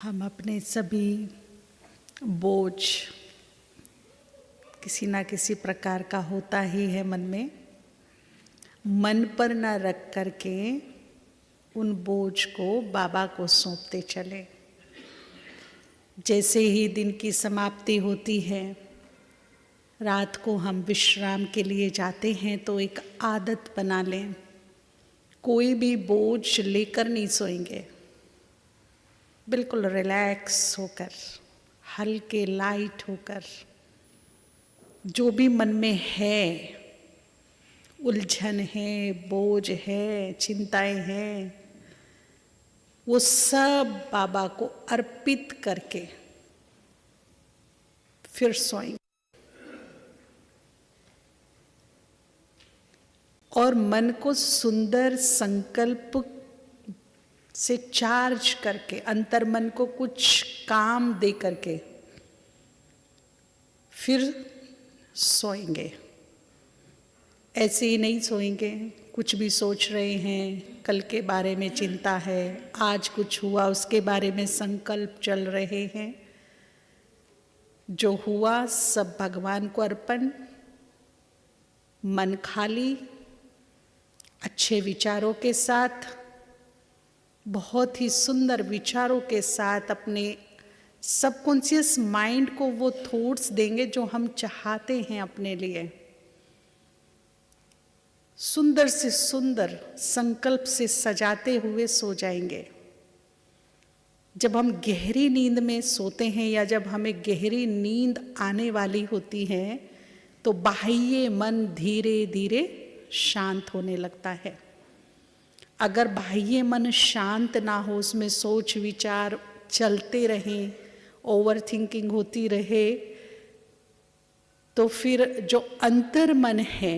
हम अपने सभी बोझ किसी ना किसी प्रकार का होता ही है मन में, मन पर न रख करके उन बोझ को बाबा को सौंपते चले। जैसे ही दिन की समाप्ति होती है, रात को हम विश्राम के लिए जाते हैं तो एक आदत बना लें, कोई भी बोझ लेकर नहीं सोएंगे। बिल्कुल रिलैक्स होकर, हल्के लाइट होकर, जो भी मन में है, उलझन है, बोझ है, चिंताएं हैं, वो सब बाबा को अर्पित करके फिर सोएंगे। और मन को सुंदर संकल्प से चार्ज करके, अंतर मन को कुछ काम दे करके फिर सोएंगे। ऐसे ही नहीं सोएंगे, कुछ भी सोच रहे हैं, कल के बारे में चिंता है, आज कुछ हुआ उसके बारे में संकल्प चल रहे हैं। जो हुआ सब भगवान को अर्पण, मन खाली, अच्छे विचारों के साथ, बहुत ही सुंदर विचारों के साथ अपने सबकॉन्शियस माइंड को वो थॉट्स देंगे जो हम चाहते हैं अपने लिए। सुंदर से सुंदर संकल्प से सजाते हुए सो जाएंगे। जब हम गहरी नींद में सोते हैं या जब हमें गहरी नींद आने वाली होती है तो बाह्य मन धीरे धीरे शांत होने लगता है। अगर बाह्य मन शांत ना हो, उसमें सोच विचार चलते रहें, ओवर थिंकिंग होती रहे, तो फिर जो अंतर मन है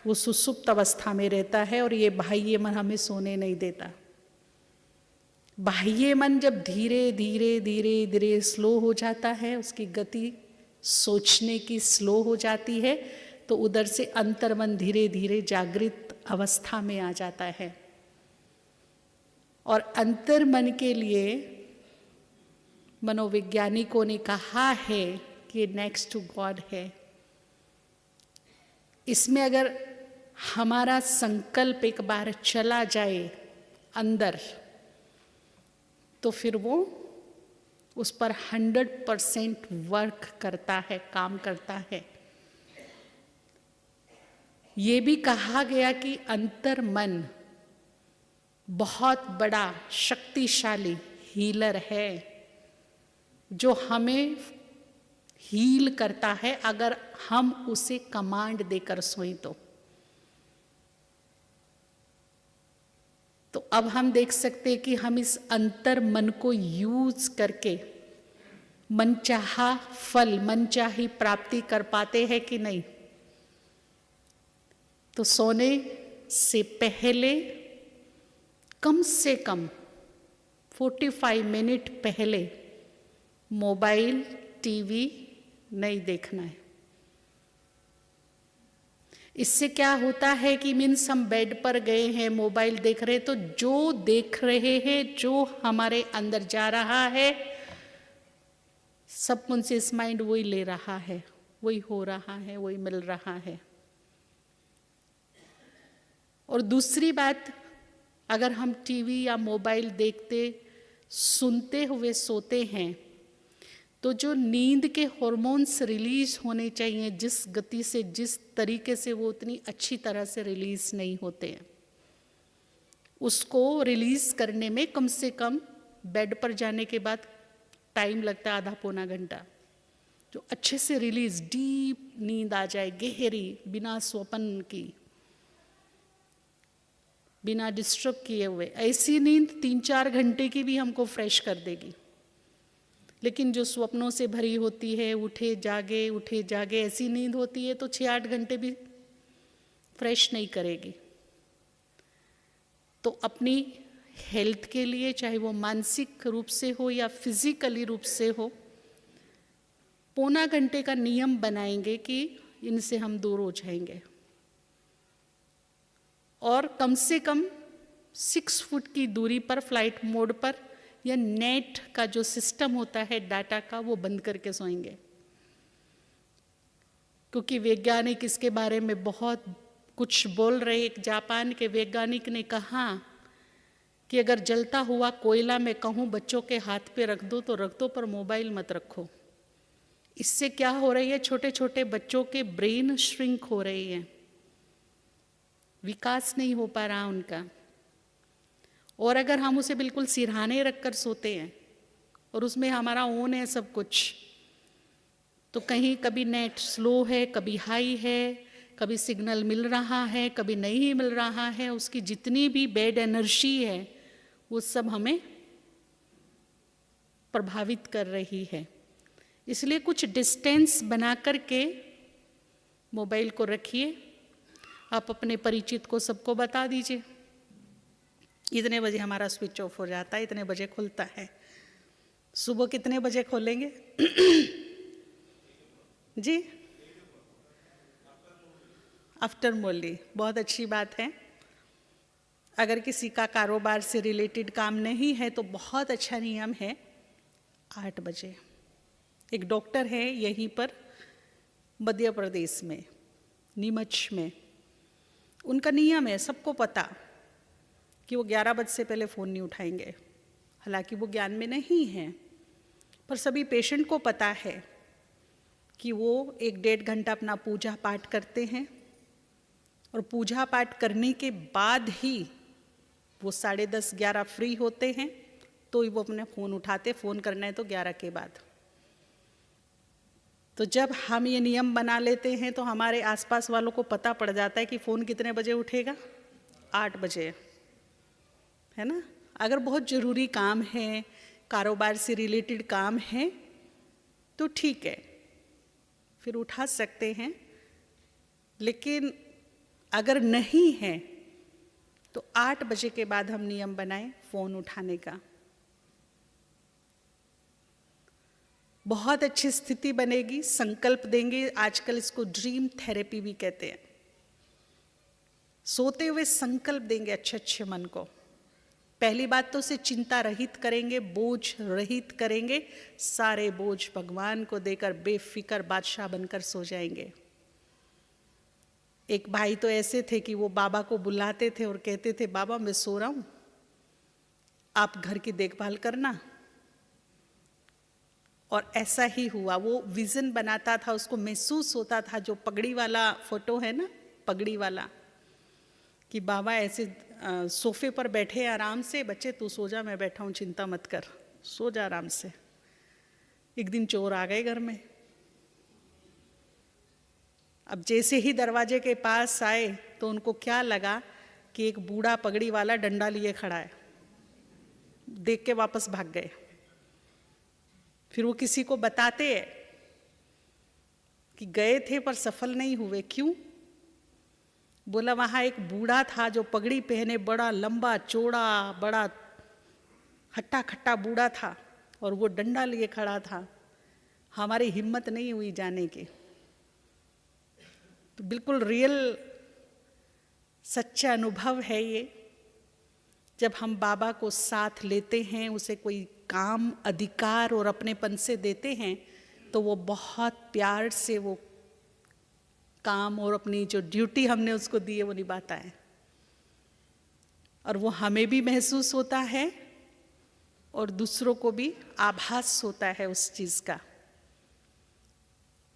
वो सुसुप्त अवस्था में रहता है और ये बाह्य मन हमें सोने नहीं देता। बाह्य मन जब धीरे धीरे धीरे धीरे स्लो हो जाता है, उसकी गति सोचने की स्लो हो जाती है, तो उधर से अंतर मन धीरे धीरे जागृत अवस्था में आ जाता है। और अंतर मन के लिए मनोवैज्ञानिकों ने कहा है कि नेक्स्ट टू गॉड है। इसमें अगर हमारा संकल्प एक बार चला जाए अंदर, तो फिर वो उस पर 100% वर्क करता है, काम करता है। ये भी कहा गया कि अंतर मन बहुत बड़ा शक्तिशाली हीलर है, जो हमें हील करता है अगर हम उसे कमांड देकर सोएं तो अब हम देख सकते हैं कि हम इस अंतर मन को यूज करके मनचाहा फल, मनचाही प्राप्ति कर पाते हैं कि नहीं। तो सोने से पहले कम से कम 45 मिनट पहले मोबाइल, टीवी नहीं देखना है। इससे क्या होता है कि मीन्स हम बेड पर गए हैं, मोबाइल देख रहे हैं, तो जो देख रहे हैं, जो हमारे अंदर जा रहा है, सबकॉन्शियस माइंड वही ले रहा है, वही हो रहा है, वही मिल रहा है। और दूसरी बात, अगर हम टीवी या मोबाइल देखते सुनते हुए सोते हैं तो जो नींद के हॉर्मोन्स रिलीज होने चाहिए, जिस गति से, जिस तरीके से, वो उतनी अच्छी तरह से रिलीज नहीं होते हैं। उसको रिलीज करने में कम से कम बेड पर जाने के बाद टाइम लगता है, आधा पौना घंटा, जो अच्छे से रिलीज, डीप नींद आ जाए, गहरी, बिना स्वप्न की, बिना डिस्टर्ब किए हुए। ऐसी नींद 3-4 घंटे की भी हमको फ्रेश कर देगी। लेकिन जो स्वप्नों से भरी होती है, उठे जागे ऐसी नींद होती है, तो 6-8 घंटे भी फ्रेश नहीं करेगी। तो अपनी हेल्थ के लिए, चाहे वो मानसिक रूप से हो या फिजिकली रूप से हो, पौना घंटे का नियम बनाएंगे कि इनसे हम दूर हो जाएंगे। और कम से कम 6 फुट की दूरी पर, फ्लाइट मोड पर या नेट का जो सिस्टम होता है डाटा का वो बंद करके सोएंगे। क्योंकि वैज्ञानिक इसके बारे में बहुत कुछ बोल रहे। एक जापान के वैज्ञानिक ने कहा कि अगर जलता हुआ कोयला मैं कहूँ बच्चों के हाथ पे रख दो तो रख दो, पर मोबाइल मत रखो। इससे क्या हो रही है, छोटे छोटे बच्चों के ब्रेन श्रिंक हो रही है, विकास नहीं हो पा रहा उनका। और अगर हम उसे बिल्कुल सिरहाने रख कर सोते हैं और उसमें हमारा ओन है सब कुछ, तो कहीं कभी नेट स्लो है, कभी हाई है, कभी सिग्नल मिल रहा है, कभी नहीं मिल रहा है, उसकी जितनी भी बैड एनर्जी है वो सब हमें प्रभावित कर रही है। इसलिए कुछ डिस्टेंस बना करके मोबाइल को रखिए। आप अपने परिचित को सबको बता दीजिए इतने बजे हमारा स्विच ऑफ हो जाता है, इतने बजे खुलता है। सुबह कितने बजे खोलेंगे? जी, आफ्टर मोली, बहुत अच्छी बात है। अगर किसी का कारोबार से रिलेटेड काम नहीं है तो बहुत अच्छा नियम है 8 बजे। एक डॉक्टर है यहीं पर मध्य प्रदेश में, नीमच में, उनका नियम है, सबको पता कि वो 11 बजे से पहले फ़ोन नहीं उठाएंगे। हालांकि वो ज्ञान में नहीं है, पर सभी पेशेंट को पता है कि वो 1-1.5 घंटा अपना पूजा पाठ करते हैं और पूजा पाठ करने के बाद ही वो 10:30-11 फ्री होते हैं, तो ही वो अपने फ़ोन उठाते। फ़ोन करना है तो 11 के बाद। तो जब हम ये नियम बना लेते हैं तो हमारे आसपास वालों को पता पड़ जाता है कि फ़ोन कितने बजे उठेगा, 8 बजे, है ना। अगर बहुत ज़रूरी काम है, कारोबार से रिलेटेड काम है तो ठीक है, फिर उठा सकते हैं। लेकिन अगर नहीं है तो 8 बजे के बाद हम नियम बनाएं फ़ोन उठाने का। बहुत अच्छी स्थिति बनेगी, संकल्प देंगे। आजकल इसको ड्रीम थेरेपी भी कहते हैं। सोते हुए संकल्प देंगे अच्छे अच्छे मन को। पहली बात तो उसे चिंता रहित करेंगे, बोझ रहित करेंगे। सारे बोझ भगवान को देकर बेफिक्र बादशाह बनकर सो जाएंगे। एक भाई तो ऐसे थे कि वो बाबा को बुलाते थे और कहते थे, बाबा मैं सो रहा हूँ, आप घर की देखभाल करना। और ऐसा ही हुआ। वो विजन बनाता था, उसको महसूस होता था। जो पगड़ी वाला फोटो है ना, पगड़ी वाला, कि बाबा ऐसे सोफे पर बैठे आराम से, बच्चे तू सो जा, मैं बैठा हूँ, चिंता मत कर, सो जा आराम से। एक दिन चोर आ गए घर में। अब जैसे ही दरवाजे के पास आए तो उनको क्या लगा कि एक बूढ़ा पगड़ी वाला डंडा लिए खड़ा है। देख के वापस भाग गए। फिर वो किसी को बताते हैं कि गए थे पर सफल नहीं हुए। क्यों? बोला वहाँ एक बूढ़ा था जो पगड़ी पहने, बड़ा लंबा चौड़ा, बड़ा हट्टा खट्टा बूढ़ा था और वो डंडा लिए खड़ा था। हमारी हिम्मत नहीं हुई जाने की। तो बिल्कुल रियल सच्चा अनुभव है ये। जब हम बाबा को साथ लेते हैं, उसे कोई काम, अधिकार और अपनेपन से देते हैं, तो वो बहुत प्यार से वो काम और अपनी जो ड्यूटी हमने उसको दी है वो निभाता है। और वो हमें भी महसूस होता है और दूसरों को भी आभास होता है उस चीज़ का।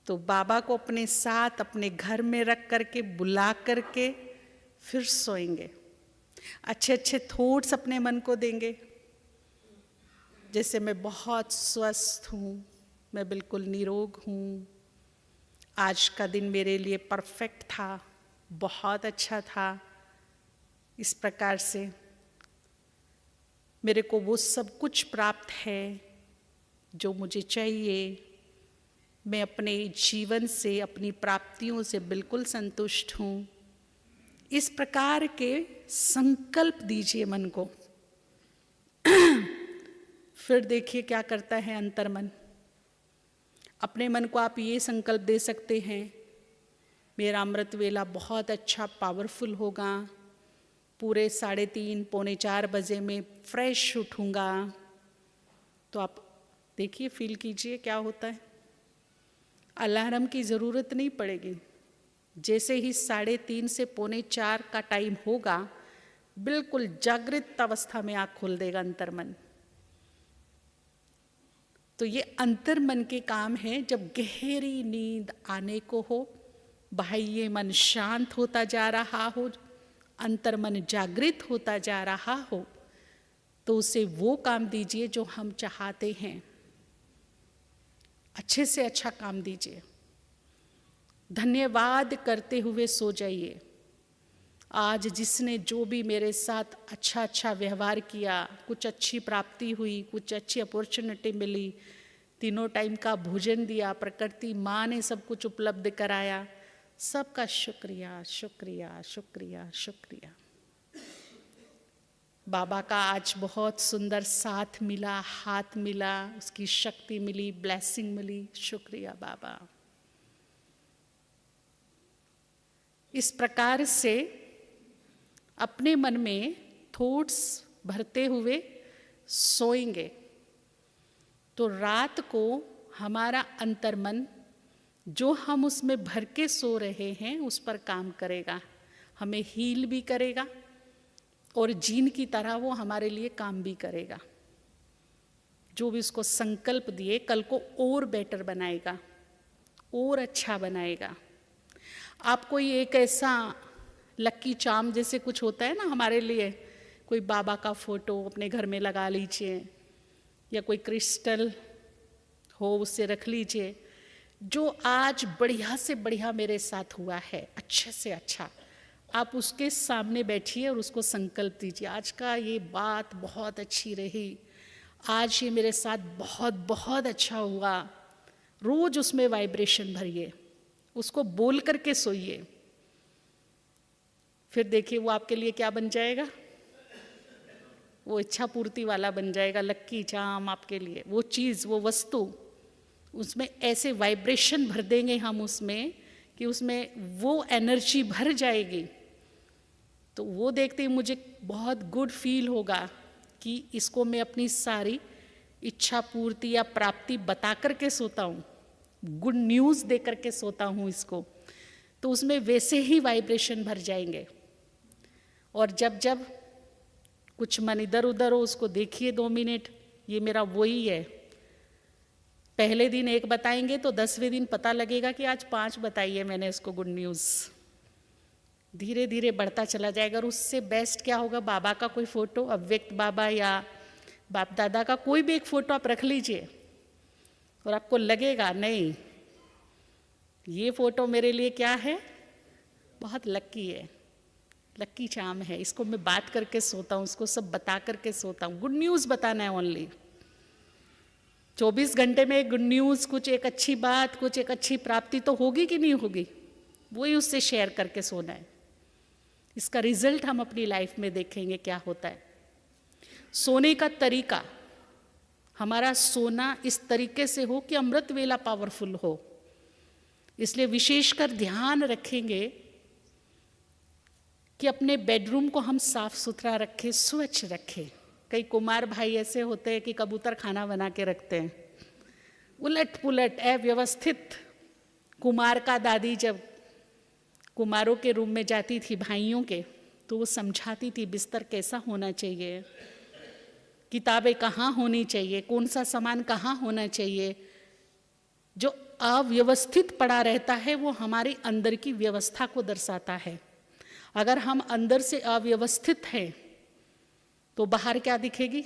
तो बाबा को अपने साथ अपने घर में रख करके, बुला करके फिर सोएंगे। अच्छे अच्छे थॉट्स अपने मन को देंगे, जैसे मैं बहुत स्वस्थ हूँ, मैं बिल्कुल निरोग हूँ, आज का दिन मेरे लिए परफेक्ट था, बहुत अच्छा था। इस प्रकार से मेरे को वो सब कुछ प्राप्त है जो मुझे चाहिए। मैं अपने जीवन से, अपनी प्राप्तियों से बिल्कुल संतुष्ट हूँ। इस प्रकार के संकल्प दीजिए मन को। फिर देखिए क्या करता है अंतर्मन। अपने मन को आप ये संकल्प दे सकते हैं, मेरा अमृत वेला बहुत अच्छा पावरफुल होगा, पूरे 3:30 पौने 4 बजे में फ्रेश उठूँगा, तो आप देखिए, फील कीजिए क्या होता है। अलार्म की ज़रूरत नहीं पड़ेगी। जैसे ही 3:30 से 3:45 का टाइम होगा, बिल्कुल जागृत अवस्था में आँख खोल देगा अंतर्मन। तो ये अंतर्मन के काम है। जब गहरी नींद आने को हो, बाह्य मन शांत होता जा रहा हो, अंतर्मन जागृत होता जा रहा हो, तो उसे वो काम दीजिए जो हम चाहते हैं। अच्छे से अच्छा काम दीजिए। धन्यवाद करते हुए सो जाइए। आज जिसने जो भी मेरे साथ अच्छा अच्छा व्यवहार किया, कुछ अच्छी प्राप्ति हुई, कुछ अच्छी अपॉर्चुनिटी मिली, 3 टाइम का भोजन दिया, प्रकृति माँ ने सब कुछ उपलब्ध कराया, सबका शुक्रिया शुक्रिया शुक्रिया शुक्रिया। बाबा का आज बहुत सुंदर साथ मिला, हाथ मिला, उसकी शक्ति मिली, ब्लेसिंग मिली। शुक्रिया बाबा। इस प्रकार से अपने मन में थॉट्स भरते हुए सोएंगे तो रात को हमारा अंतर्मन जो हम उसमें भर के सो रहे हैं उस पर काम करेगा, हमें हील भी करेगा और जीन की तरह वो हमारे लिए काम भी करेगा। जो भी उसको संकल्प दिए कल को और बेटर बनाएगा, और अच्छा बनाएगा। आप कोई एक ऐसा लक्की चार्म जैसे कुछ होता है ना हमारे लिए, कोई बाबा का फोटो अपने घर में लगा लीजिए या कोई क्रिस्टल हो उससे रख लीजिए। जो आज बढ़िया से बढ़िया मेरे साथ हुआ है, अच्छे से अच्छा, आप उसके सामने बैठिए और उसको संकल्प दीजिए, आज का ये बात बहुत अच्छी रही, आज ये मेरे साथ बहुत बहुत अच्छा हुआ। रोज उसमें वाइब्रेशन भरिए, उसको बोल करके सोइए। फिर देखिए वो आपके लिए क्या बन जाएगा, वो इच्छा पूर्ति वाला बन जाएगा, लक्की चार्म आपके लिए। वो चीज़, वो वस्तु, उसमें ऐसे वाइब्रेशन भर देंगे हम उसमें कि उसमें वो एनर्जी भर जाएगी। तो वो देखते ही मुझे बहुत गुड फील होगा कि इसको मैं अपनी सारी इच्छा पूर्ति या प्राप्ति बता करके सोता हूँ, गुड न्यूज़ दे करके सोता हूँ इसको, तो उसमें वैसे ही वाइब्रेशन भर जाएंगे। और जब जब कुछ मन इधर उधर हो उसको देखिए 2 मिनट, ये मेरा वही है। पहले दिन 1 बताएंगे तो 10वें दिन पता लगेगा कि आज 5 बताई है मैंने उसको गुड न्यूज़। धीरे धीरे बढ़ता चला जाएगा। और उससे बेस्ट क्या होगा, बाबा का कोई फोटो, अव्यक्त बाबा या बाप दादा का कोई भी एक फोटो आप रख लीजिए और आपको लगेगा नहीं, ये फोटो मेरे लिए क्या है, बहुत लक्की है, लक्की चार्म है, इसको मैं बात करके सोता हूँ, इसको सब बता करके सोता हूँ। गुड न्यूज़ बताना है ओनली। 24 घंटे में एक गुड न्यूज़, कुछ एक अच्छी बात, कुछ एक अच्छी प्राप्ति तो होगी कि नहीं होगी, वही उससे शेयर करके सोना है। इसका रिजल्ट हम अपनी लाइफ में देखेंगे क्या होता है। सोने का तरीका, हमारा सोना इस तरीके से हो कि अमृत वेला पावरफुल हो, इसलिए विशेषकर ध्यान रखेंगे कि अपने बेडरूम को हम साफ सुथरा रखें, स्वच्छ रखें। कई कुमार भाई ऐसे होते हैं कि कबूतर खाना बना के रखते हैं, उलट पुलट अव्यवस्थित। कुमार का दादी जब कुमारों के रूम में जाती थी भाइयों के, तो वो समझाती थी बिस्तर कैसा होना चाहिए, किताबें कहाँ होनी चाहिए, कौन सा सामान कहाँ होना चाहिए। जो अव्यवस्थित पड़ा रहता है वो हमारी अंदर की व्यवस्था को दर्शाता है। अगर हम अंदर से अव्यवस्थित हैं तो बाहर क्या दिखेगी,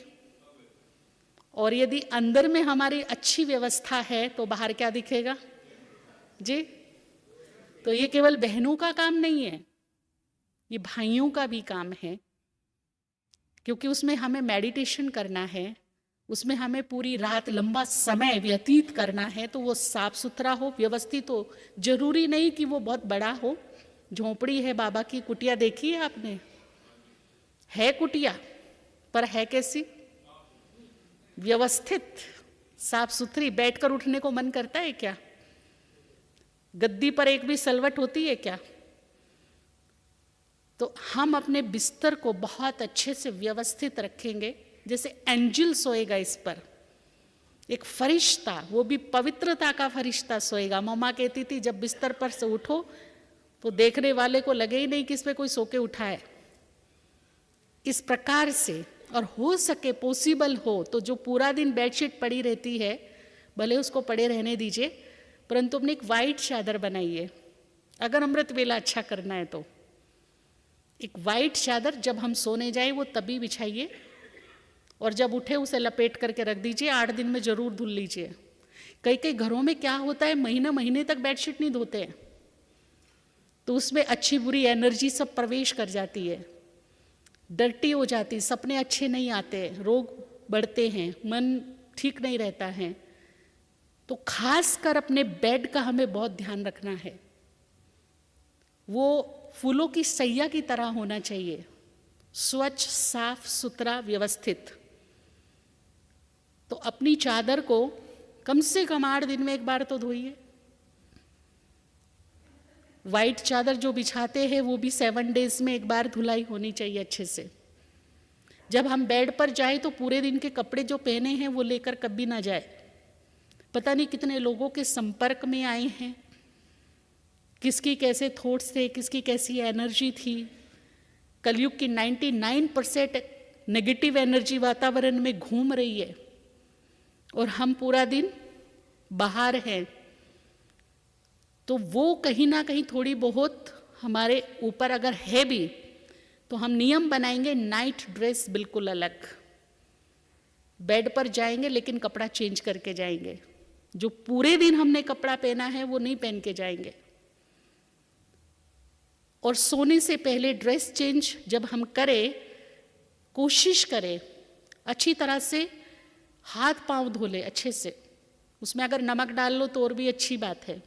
और यदि अंदर में हमारी अच्छी व्यवस्था है तो बाहर क्या दिखेगा जी। तो ये केवल बहनों का काम नहीं है, ये भाइयों का भी काम है, क्योंकि उसमें हमें मेडिटेशन करना है, उसमें हमें पूरी रात लंबा समय व्यतीत करना है। तो वो साफ सुथरा हो, व्यवस्थित हो। जरूरी नहीं कि वो बहुत बड़ा हो। झोंपड़ी है बाबा की, कुटिया देखी है आपने, है कुटिया, पर है कैसी, व्यवस्थित, साफ सुथरी। बैठकर उठने को मन करता है क्या, गद्दी पर एक भी सलवट होती है क्या। तो हम अपने बिस्तर को बहुत अच्छे से व्यवस्थित रखेंगे, जैसे एंजल सोएगा इस पर, एक फरिश्ता, वो भी पवित्रता का फरिश्ता सोएगा। मम्मा कहती थी जब बिस्तर पर से उठो तो देखने वाले को लगे ही नहीं कि इस पे कोई सो के उठा है। इस प्रकार से, और हो सके पॉसिबल हो तो जो पूरा दिन बेडशीट पड़ी रहती है भले उसको पड़े रहने दीजिए, परंतु अपने एक वाइट चादर बनाइए। अगर अमृत वेला अच्छा करना है तो एक वाइट चादर जब हम सोने जाए वो तभी बिछाइए, और जब उठे उसे लपेट करके रख दीजिए। 8 दिन में जरूर धुल लीजिए। कई कई घरों में क्या होता है, महीने महीने तक बेडशीट नहीं धोते हैं, तो उसमें अच्छी बुरी एनर्जी सब प्रवेश कर जाती है, डर्टी हो जाती, सपने अच्छे नहीं आते, रोग बढ़ते हैं, मन ठीक नहीं रहता है। तो खास कर अपने बेड का हमें बहुत ध्यान रखना है। वो फूलों की सैया की तरह होना चाहिए, स्वच्छ, साफ सुथरा, व्यवस्थित। तो अपनी चादर को कम से कम 8 दिन में एक बार तो धोइए। वाइट चादर जो बिछाते हैं वो भी 7 डेज में एक बार धुलाई होनी चाहिए अच्छे से। जब हम बेड पर जाए तो पूरे दिन के कपड़े जो पहने हैं वो लेकर कभी ना जाए। पता नहीं कितने लोगों के संपर्क में आए हैं, किसकी कैसे थॉट्स थे, किसकी कैसी एनर्जी थी। कलयुग की 99% नेगेटिव एनर्जी वातावरण में घूम रही है और हम पूरा दिन बाहर हैं। तो वो कहीं ना कहीं थोड़ी बहुत हमारे ऊपर अगर है भी, तो हम नियम बनाएंगे, नाइट ड्रेस बिल्कुल अलग। बेड पर जाएंगे लेकिन कपड़ा चेंज करके जाएंगे। जो पूरे दिन हमने कपड़ा पहना है वो नहीं पहन के जाएंगे। और सोने से पहले ड्रेस चेंज जब हम करें, कोशिश करें अच्छी तरह से हाथ पांव धो ले अच्छे से। उसमें अगर नमक डाल लो तो और भी अच्छी बात है।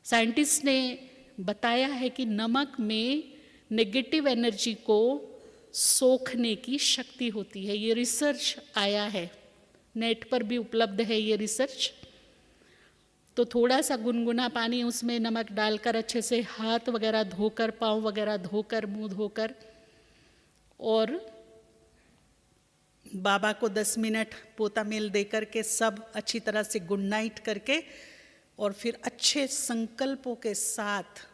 साइंटिस्ट ने बताया है कि नमक में नेगेटिव एनर्जी को सोखने की शक्ति होती है। ये रिसर्च आया है, नेट पर भी उपलब्ध है ये रिसर्च। तो थोड़ा सा गुनगुना पानी उसमें नमक डालकर अच्छे से हाथ वगैरह धोकर, पाँव वगैरह धोकर, मुंह धोकर, और बाबा को 10 मिनट पोता मेल दे करके सब अच्छी तरह से गुड नाइट करके, और फिर अच्छे संकल्पों के साथ,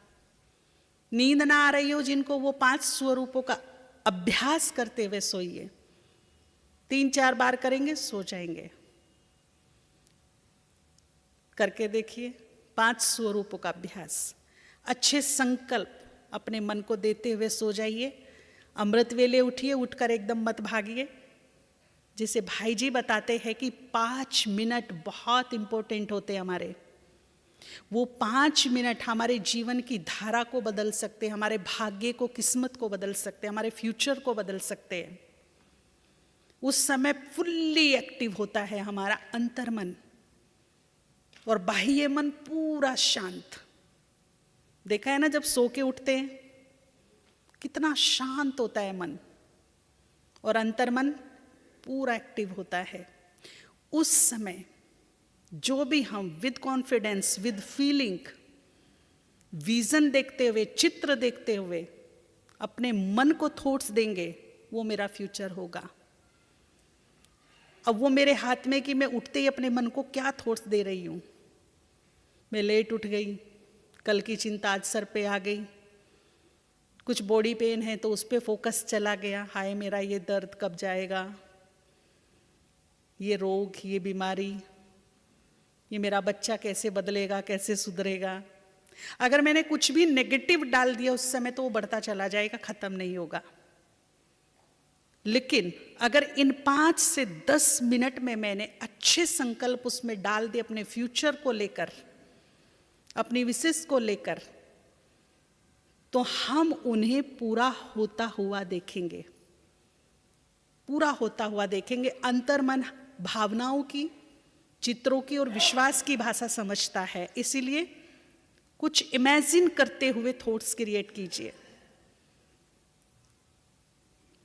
नींद ना आ रही हो जिनको, वो 5 स्वरूपों का अभ्यास करते हुए सोइए। 3-4 बार करेंगे सो जाएंगे। करके देखिए 5 स्वरूपों का अभ्यास। अच्छे संकल्प अपने मन को देते हुए सो जाइए। अमृत वेले उठिए, उठकर एकदम मत भागिए। जिसे भाई जी बताते हैं कि 5 मिनट बहुत इंपॉर्टेंट होते हैं हमारे। वो 5 मिनट हमारे जीवन की धारा को बदल सकते हैं, हमारे भाग्य को, किस्मत को बदल सकते हैं, हमारे फ्यूचर को बदल सकते हैं। उस समय फुल्ली एक्टिव होता है हमारा अंतर्मन और बाह्य मन पूरा शांत। देखा है ना, जब सो के उठते हैं कितना शांत होता है मन, और अंतर्मन पूरा एक्टिव होता है। उस समय जो भी हम with confidence, with feeling, vision देखते हुए, चित्र देखते हुए अपने मन को थॉट्स देंगे, वो मेरा फ्यूचर होगा। अब वो मेरे हाथ में कि मैं उठते ही अपने मन को क्या थॉट्स दे रही हूँ। मैं लेट उठ गई, कल की चिंता आज सर पे आ गई, कुछ बॉडी पेन है तो उस पर फोकस चला गया, हाय मेरा ये दर्द कब जाएगा, ये रोग, ये बीमारी, ये मेरा बच्चा कैसे बदलेगा, कैसे सुधरेगा। अगर मैंने कुछ भी नेगेटिव डाल दिया उस समय तो वो बढ़ता चला जाएगा, खत्म नहीं होगा। लेकिन अगर इन 5 से 10 मिनट में मैंने अच्छे संकल्प उसमें डाल दिए अपने फ्यूचर को लेकर, अपनी विशेष को लेकर, तो हम उन्हें पूरा होता हुआ देखेंगे, पूरा होता हुआ देखेंगे। अंतर्मन भावनाओं की, चित्रों की और विश्वास की भाषा समझता है, इसीलिए कुछ इमेजिन करते हुए थॉट्स क्रिएट कीजिए,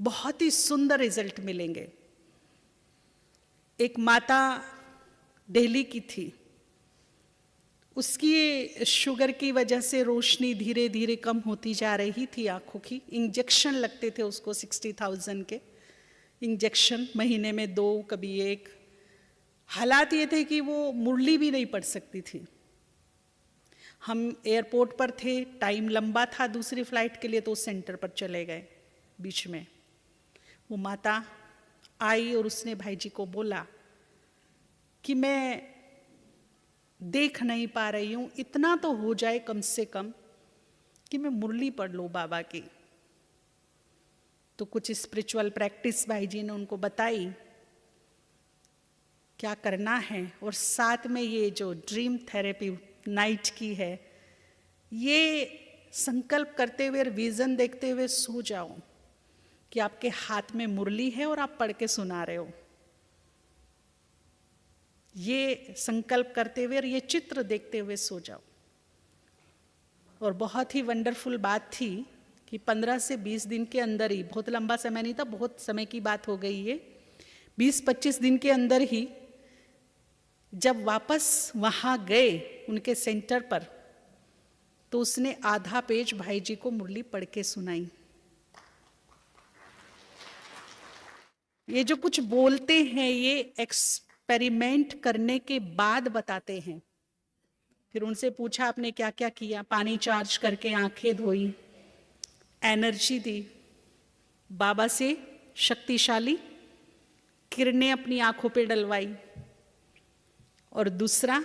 बहुत ही सुंदर रिजल्ट मिलेंगे। एक माता दिल्ली की थी, उसकी शुगर की वजह से रोशनी धीरे धीरे कम होती जा रही थी आँखों की। इंजेक्शन लगते थे उसको 60,000 के इंजेक्शन, महीने में 2, कभी 1, हालात ये थे कि वो मुरली भी नहीं पढ़ सकती थी। हम एयरपोर्ट पर थे, टाइम लंबा था दूसरी फ्लाइट के लिए, तो सेंटर पर चले गए। बीच में वो माता आई और उसने भाई जी को बोला कि मैं देख नहीं पा रही हूँ, इतना तो हो जाए कम से कम कि मैं मुरली पढ़ लूँ बाबा की। तो कुछ स्पिरिचुअल प्रैक्टिस भाई जी ने उनको बताई क्या करना है, और साथ में ये जो ड्रीम थेरेपी नाइट की है, ये संकल्प करते हुए, विजन देखते हुए सो जाओ कि आपके हाथ में मुरली है और आप पढ़ के सुना रहे हो। ये संकल्प करते हुए और ये चित्र देखते हुए सो जाओ। और बहुत ही वंडरफुल बात थी कि 15 से 20 दिन के अंदर ही, बहुत लंबा समय नहीं था, बहुत समय की बात हो गई है, 20-25 दिन के अंदर ही जब वापस वहाँ गए उनके सेंटर पर, तो उसने आधा पेज भाई जी को मुरली पढ़ के सुनाई। ये जो कुछ बोलते हैं ये एक्सपेरिमेंट करने के बाद बताते हैं। फिर उनसे पूछा आपने क्या क्या किया, पानी चार्ज करके आंखें धोई, एनर्जी दी, बाबा से शक्तिशाली किरणें अपनी आंखों पे डलवाई, और दूसरा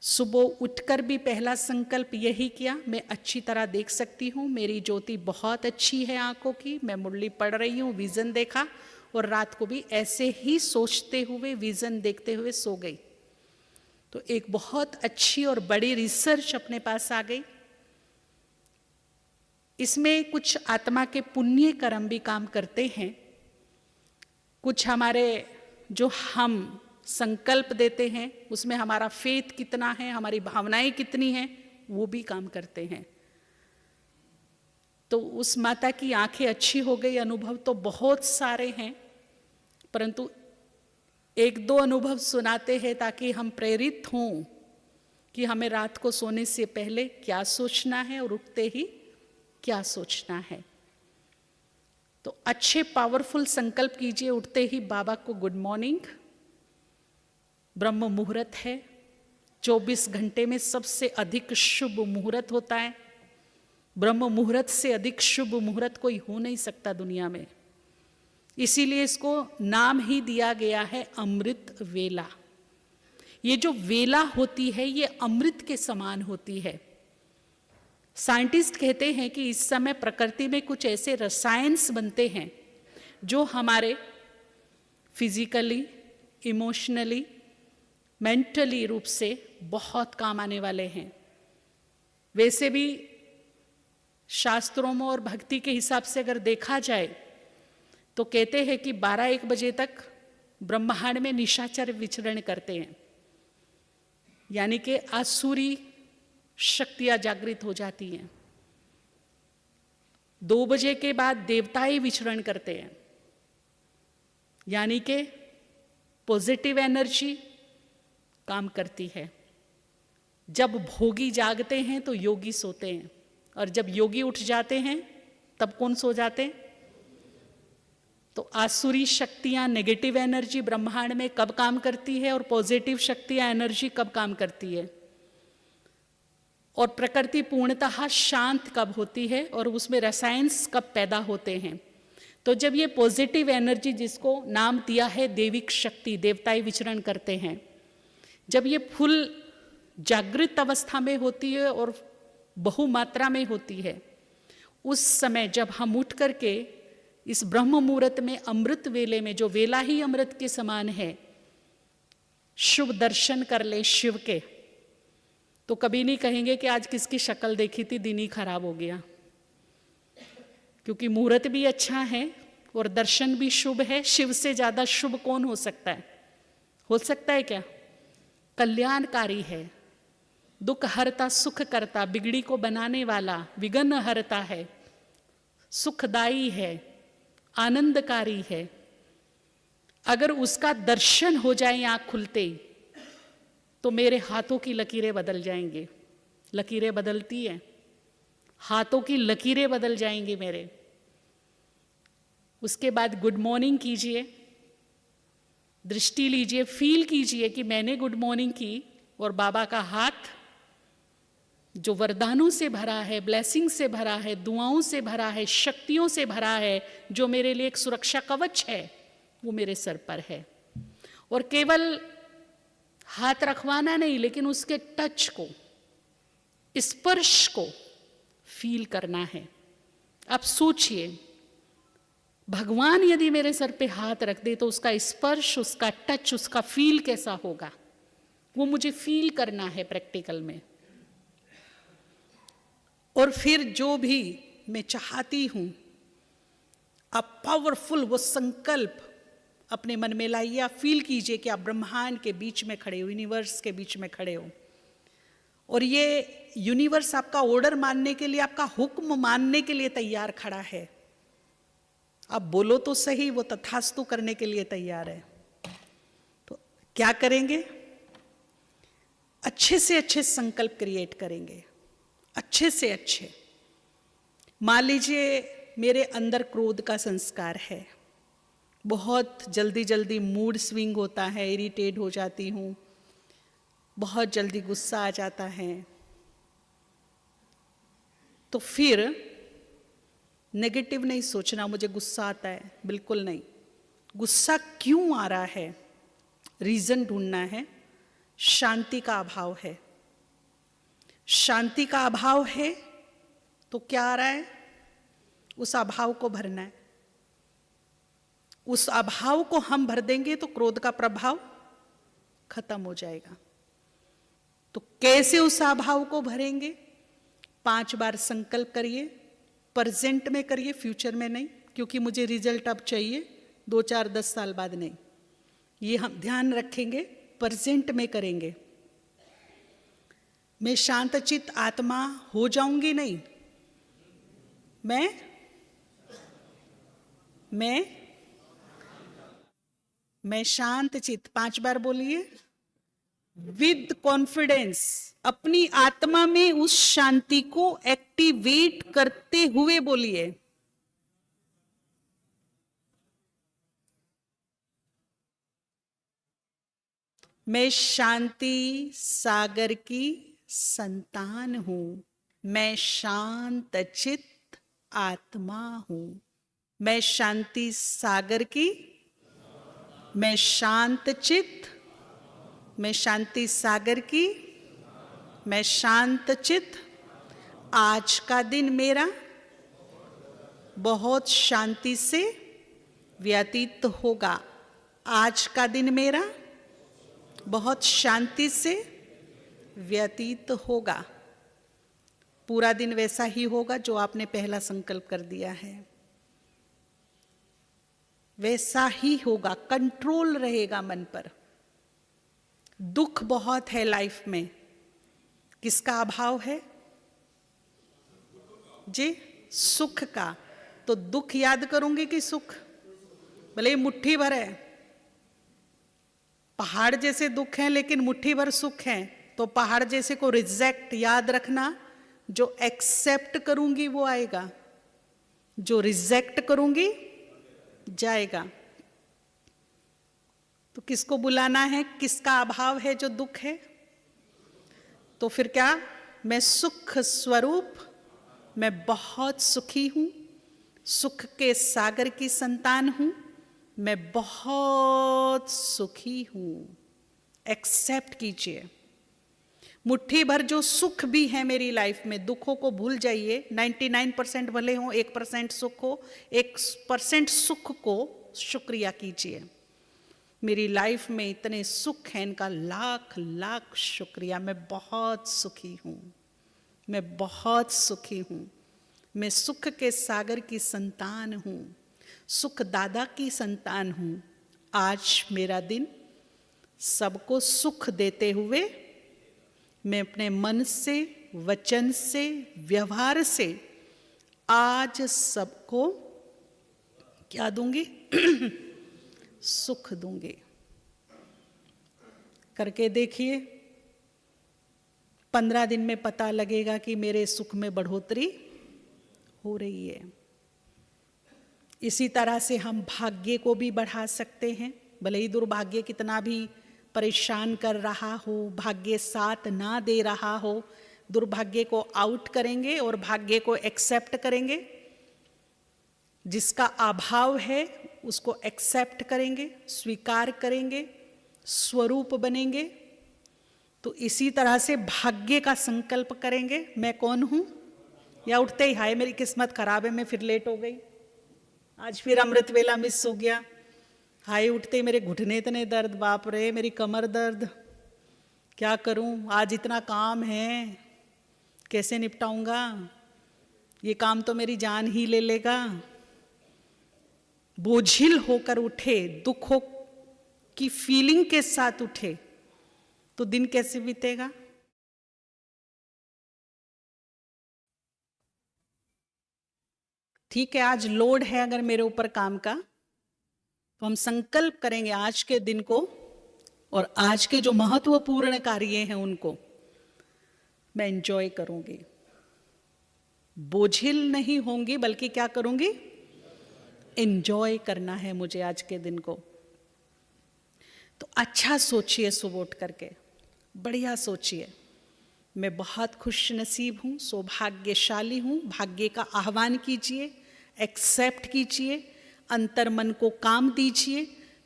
सुबह उठकर भी पहला संकल्प यही किया, मैं अच्छी तरह देख सकती हूँ, मेरी ज्योति बहुत अच्छी है आंखों की, मैं मुरली पढ़ रही हूँ, विजन देखा, और रात को भी ऐसे ही सोचते हुए विजन देखते हुए सो गई। तो एक बहुत अच्छी और बड़ी रिसर्च अपने पास आ गई। इसमें कुछ आत्मा के पुण्य कर्म भी काम करते हैं, कुछ हमारे जो हम संकल्प देते हैं उसमें हमारा फेथ कितना है, हमारी भावनाएं कितनी हैं, वो भी काम करते हैं। तो उस माता की आंखें अच्छी हो गई। अनुभव तो बहुत सारे हैं, परंतु एक दो अनुभव सुनाते हैं ताकि हम प्रेरित हों कि हमें रात को सोने से पहले क्या सोचना है और उठते ही क्या सोचना है। तो अच्छे पावरफुल संकल्प कीजिए उठते ही बाबा को गुड मॉर्निंग। ब्रह्म मुहूर्त है, 24 घंटे में सबसे अधिक शुभ मुहूर्त होता है। ब्रह्म मुहूर्त से अधिक शुभ मुहूर्त कोई हो नहीं सकता दुनिया में, इसीलिए इसको नाम ही दिया गया है अमृत वेला। ये जो वेला होती है ये अमृत के समान होती है। साइंटिस्ट कहते हैं कि इस समय प्रकृति में कुछ ऐसे रसायन्स बनते हैं जो हमारे फिजिकली, इमोशनली, मेंटली रूप से बहुत काम आने वाले हैं। वैसे भी शास्त्रों में और भक्ति के हिसाब से अगर देखा जाए तो कहते हैं कि 12-1 बजे तक ब्रह्मांड में निशाचर विचरण करते हैं, यानी कि आसुरी शक्तियां जागृत हो जाती हैं। 2 बजे के बाद देवताएं विचरण करते हैं, यानी कि पॉजिटिव एनर्जी काम करती है। जब भोगी जागते हैं तो योगी सोते हैं, और जब योगी उठ जाते हैं तब कौन सो जाते हैं? तो आसुरी शक्तियां, नेगेटिव एनर्जी ब्रह्मांड में कब काम करती है और पॉजिटिव शक्तियां, एनर्जी कब काम करती है, और प्रकृति पूर्णतः शांत कब होती है और उसमें रसायन्स कब पैदा होते हैं। तो जब ये पॉजिटिव एनर्जी, जिसको नाम दिया है देविक शक्ति, देवताएं विचरण करते हैं, जब ये फुल जागृत अवस्था में होती है और बहुमात्रा में होती है, उस समय जब हम उठ करके इस ब्रह्म मुहूर्त में, अमृत वेले में, जो वेला ही अमृत के समान है, शुभ दर्शन कर ले शिव के, तो कभी नहीं कहेंगे कि आज किसकी शक्ल देखी थी, दिन ही खराब हो गया। क्योंकि मुहूर्त भी अच्छा है और दर्शन भी शुभ है। शिव से ज्यादा शुभ कौन हो सकता है? हो सकता है क्या? कल्याणकारी है, दुख हरता, सुख करता, बिगड़ी को बनाने वाला, विघ्न हरता है, सुखदाई है, आनंदकारी है। अगर उसका दर्शन हो जाए आंख खुलते ही, तो मेरे हाथों की लकीरें बदल जाएंगे। लकीरें बदलती हैं, हाथों की लकीरें बदल जाएंगे मेरे। उसके बाद गुड मॉर्निंग कीजिए, दृष्टि लीजिए, फील कीजिए कि मैंने गुड मॉर्निंग की और बाबा का हाथ जो वरदानों से भरा है, ब्लेसिंग से भरा है, दुआओं से भरा है, शक्तियों से भरा है, जो मेरे लिए एक सुरक्षा कवच है, वो मेरे सर पर है। और केवल हाथ रखवाना नहीं, लेकिन उसके टच को, स्पर्श को फील करना है। आप सोचिए, भगवान यदि मेरे सर पे हाथ रख दे तो उसका स्पर्श, उसका टच, उसका फील कैसा होगा, वो मुझे फील करना है प्रैक्टिकल में। और फिर जो भी मैं चाहती हूं, आप पावरफुल वो संकल्प अपने मन में लाइए। आप फील कीजिए कि आप ब्रह्मांड के बीच में खड़े हो, यूनिवर्स के बीच में खड़े हो, और ये यूनिवर्स आपका ऑर्डर मानने के लिए, आपका हुक्म मानने के लिए तैयार खड़ा है। आप बोलो तो सही, वो तथास्तु करने के लिए तैयार है। तो क्या करेंगे? अच्छे से अच्छे संकल्प क्रिएट करेंगे, अच्छे से अच्छे। मान लीजिए मेरे अंदर क्रोध का संस्कार है, बहुत जल्दी जल्दी मूड स्विंग होता है, इरिटेट हो जाती हूँ, बहुत जल्दी गुस्सा आ जाता है। तो फिर नेगेटिव नहीं सोचना, मुझे गुस्सा आता है, बिल्कुल नहीं। गुस्सा क्यों आ रहा है, रीजन ढूंढना है। शांति का अभाव है, शांति का अभाव है तो क्या आ रहा है, उस अभाव को भरना है। उस अभाव को हम भर देंगे तो क्रोध का प्रभाव खत्म हो जाएगा। तो कैसे उस अभाव को भरेंगे? 5 बार संकल्प करिए, प्रेजेंट में करिए, फ्यूचर में नहीं, क्योंकि मुझे रिजल्ट अब चाहिए, 2, 4, 10 साल बाद नहीं। ये हम ध्यान रखेंगे, प्रेजेंट में करेंगे। मैं शांतचित्त आत्मा हो जाऊंगी नहीं, मैं शांतचित्त 5 बार बोलिए, विद कॉन्फिडेंस, अपनी आत्मा में उस शांति को एक्टिवेट करते हुए बोलिए। मैं शांति सागर की संतान हूं, मैं शांत चित्त आत्मा हूं, मैं शांति सागर की, मैं शांत चित्त, मैं शांति सागर की, मैं शांत चित्त। आज का दिन मेरा बहुत शांति से व्यतीत होगा, आज का दिन मेरा बहुत शांति से व्यतीत होगा। पूरा दिन वैसा ही होगा जो आपने पहला संकल्प कर दिया है, वैसा ही होगा, कंट्रोल रहेगा मन पर। दुख बहुत है लाइफ में, किसका अभाव है जी? सुख का। तो दुख याद करूंगी कि सुख? भले ही मुट्ठी भर है, पहाड़ जैसे दुख है लेकिन मुट्ठी भर सुख है, तो पहाड़ जैसे को रिजेक्ट याद रखना, जो एक्सेप्ट करूंगी वो आएगा, जो रिजेक्ट करूंगी जाएगा। तो किसको बुलाना है, किसका अभाव है जो दुख है? तो फिर क्या? मैं सुख स्वरूप, मैं बहुत सुखी हूं, सुख के सागर की संतान हूं, मैं बहुत सुखी हूं। एक्सेप्ट कीजिए। मुट्ठी भर जो सुख भी है मेरी लाइफ में, दुखों को भूल जाइए। 99% भले हो, 1% सुख हो, 1% सुख को शुक्रिया कीजिए। मेरी लाइफ में इतने सुख हैं, इनका लाख लाख शुक्रिया। मैं बहुत सुखी हूँ, मैं बहुत सुखी हूँ। मैं सुख के सागर की संतान हूँ, सुख दादा की संतान हूँ। आज मेरा दिन सबको सुख देते हुए मैं अपने मन से, वचन से, व्यवहार से आज सबको क्या दूंगी? सुख दूंगी। करके देखिए, 15 दिन में पता लगेगा कि मेरे सुख में बढ़ोतरी हो रही है। इसी तरह से हम भाग्य को भी बढ़ा सकते हैं। भले ही दुर्भाग्य कितना भी परेशान कर रहा हो, भाग्य साथ ना दे रहा हो, दुर्भाग्य को आउट करेंगे और भाग्य को एक्सेप्ट करेंगे। जिसका अभाव है उसको एक्सेप्ट करेंगे, स्वीकार करेंगे, स्वरूप बनेंगे। तो इसी तरह से भाग्य का संकल्प करेंगे। मैं कौन हूं? या उठते ही हाय मेरी किस्मत खराब है, मैं फिर लेट हो गई, आज फिर अमृत वेला मिस हो गया, हाय उठते ही मेरे घुटने इतने दर्द, बाप रे मेरी कमर दर्द, क्या करूं, आज इतना काम है, कैसे निपटाऊंगा, ये काम तो मेरी जान ही ले लेगा। बोझिल होकर उठे, दुखों की फीलिंग के साथ उठे, तो दिन कैसे बीतेगा? ठीक है, आज लोड है अगर मेरे ऊपर काम का, तो हम संकल्प करेंगे आज के दिन को और आज के जो महत्वपूर्ण कार्य हैं उनको मैं एंजॉय करूंगी, बोझिल नहीं होंगी, बल्कि क्या करूंगी? एंजॉय करना है मुझे आज के दिन को। तो अच्छा सोचिए, सुबह उठ करके बढ़िया सोचिए, मैं बहुत खुश नसीब हूँ, सौभाग्यशाली हूँ। भाग्य का आह्वान कीजिए, एक्सेप्ट कीजिए, अंतर मन को काम दीजिए,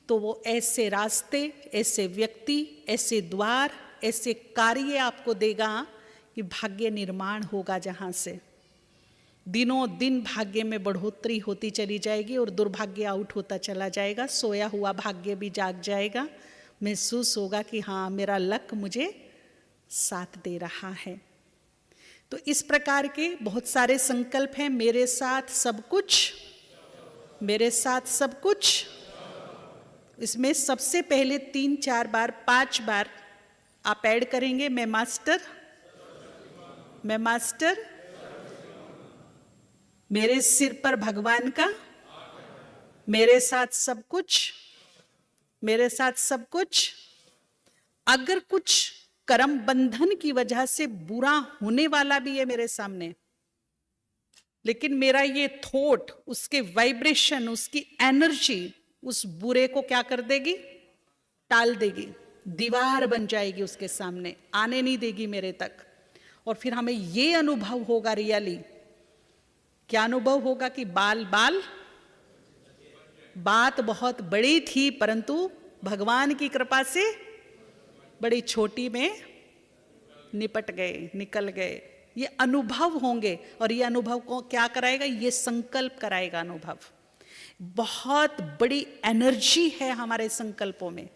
तो वो ऐसे रास्ते, ऐसे व्यक्ति, ऐसे द्वार, ऐसे कार्य आपको देगा कि भाग्य निर्माण होगा, जहाँ से दिनों दिन भाग्य में बढ़ोतरी होती चली जाएगी और दुर्भाग्य आउट होता चला जाएगा। सोया हुआ भाग्य भी जाग जाएगा, महसूस होगा कि हाँ मेरा लक मुझे साथ दे रहा है। तो इस प्रकार के बहुत सारे संकल्प हैं। मेरे साथ सब कुछ, मेरे साथ सब कुछ, इसमें सबसे पहले 3, 4 बार, 5 बार आप ऐड करेंगे, मैं मास्टर, मैं मास्टर, मेरे सिर पर भगवान का, मेरे साथ सब कुछ, मेरे साथ सब कुछ। अगर कुछ कर्म बंधन की वजह से बुरा होने वाला भी है मेरे सामने, लेकिन मेरा ये थॉट, उसके वाइब्रेशन, उसकी एनर्जी उस बुरे को क्या कर देगी? टाल देगी, दीवार बन जाएगी उसके सामने, आने नहीं देगी मेरे तक। और फिर हमें ये अनुभव होगा, रियली क्या अनुभव होगा कि बाल बाल, बात बहुत बड़ी थी परंतु भगवान की कृपा से बड़ी छोटी में निपट गए, निकल गए। ये अनुभव होंगे और ये अनुभव को क्या कराएगा? ये संकल्प कराएगा अनुभव। बहुत बड़ी एनर्जी है हमारे संकल्पों में,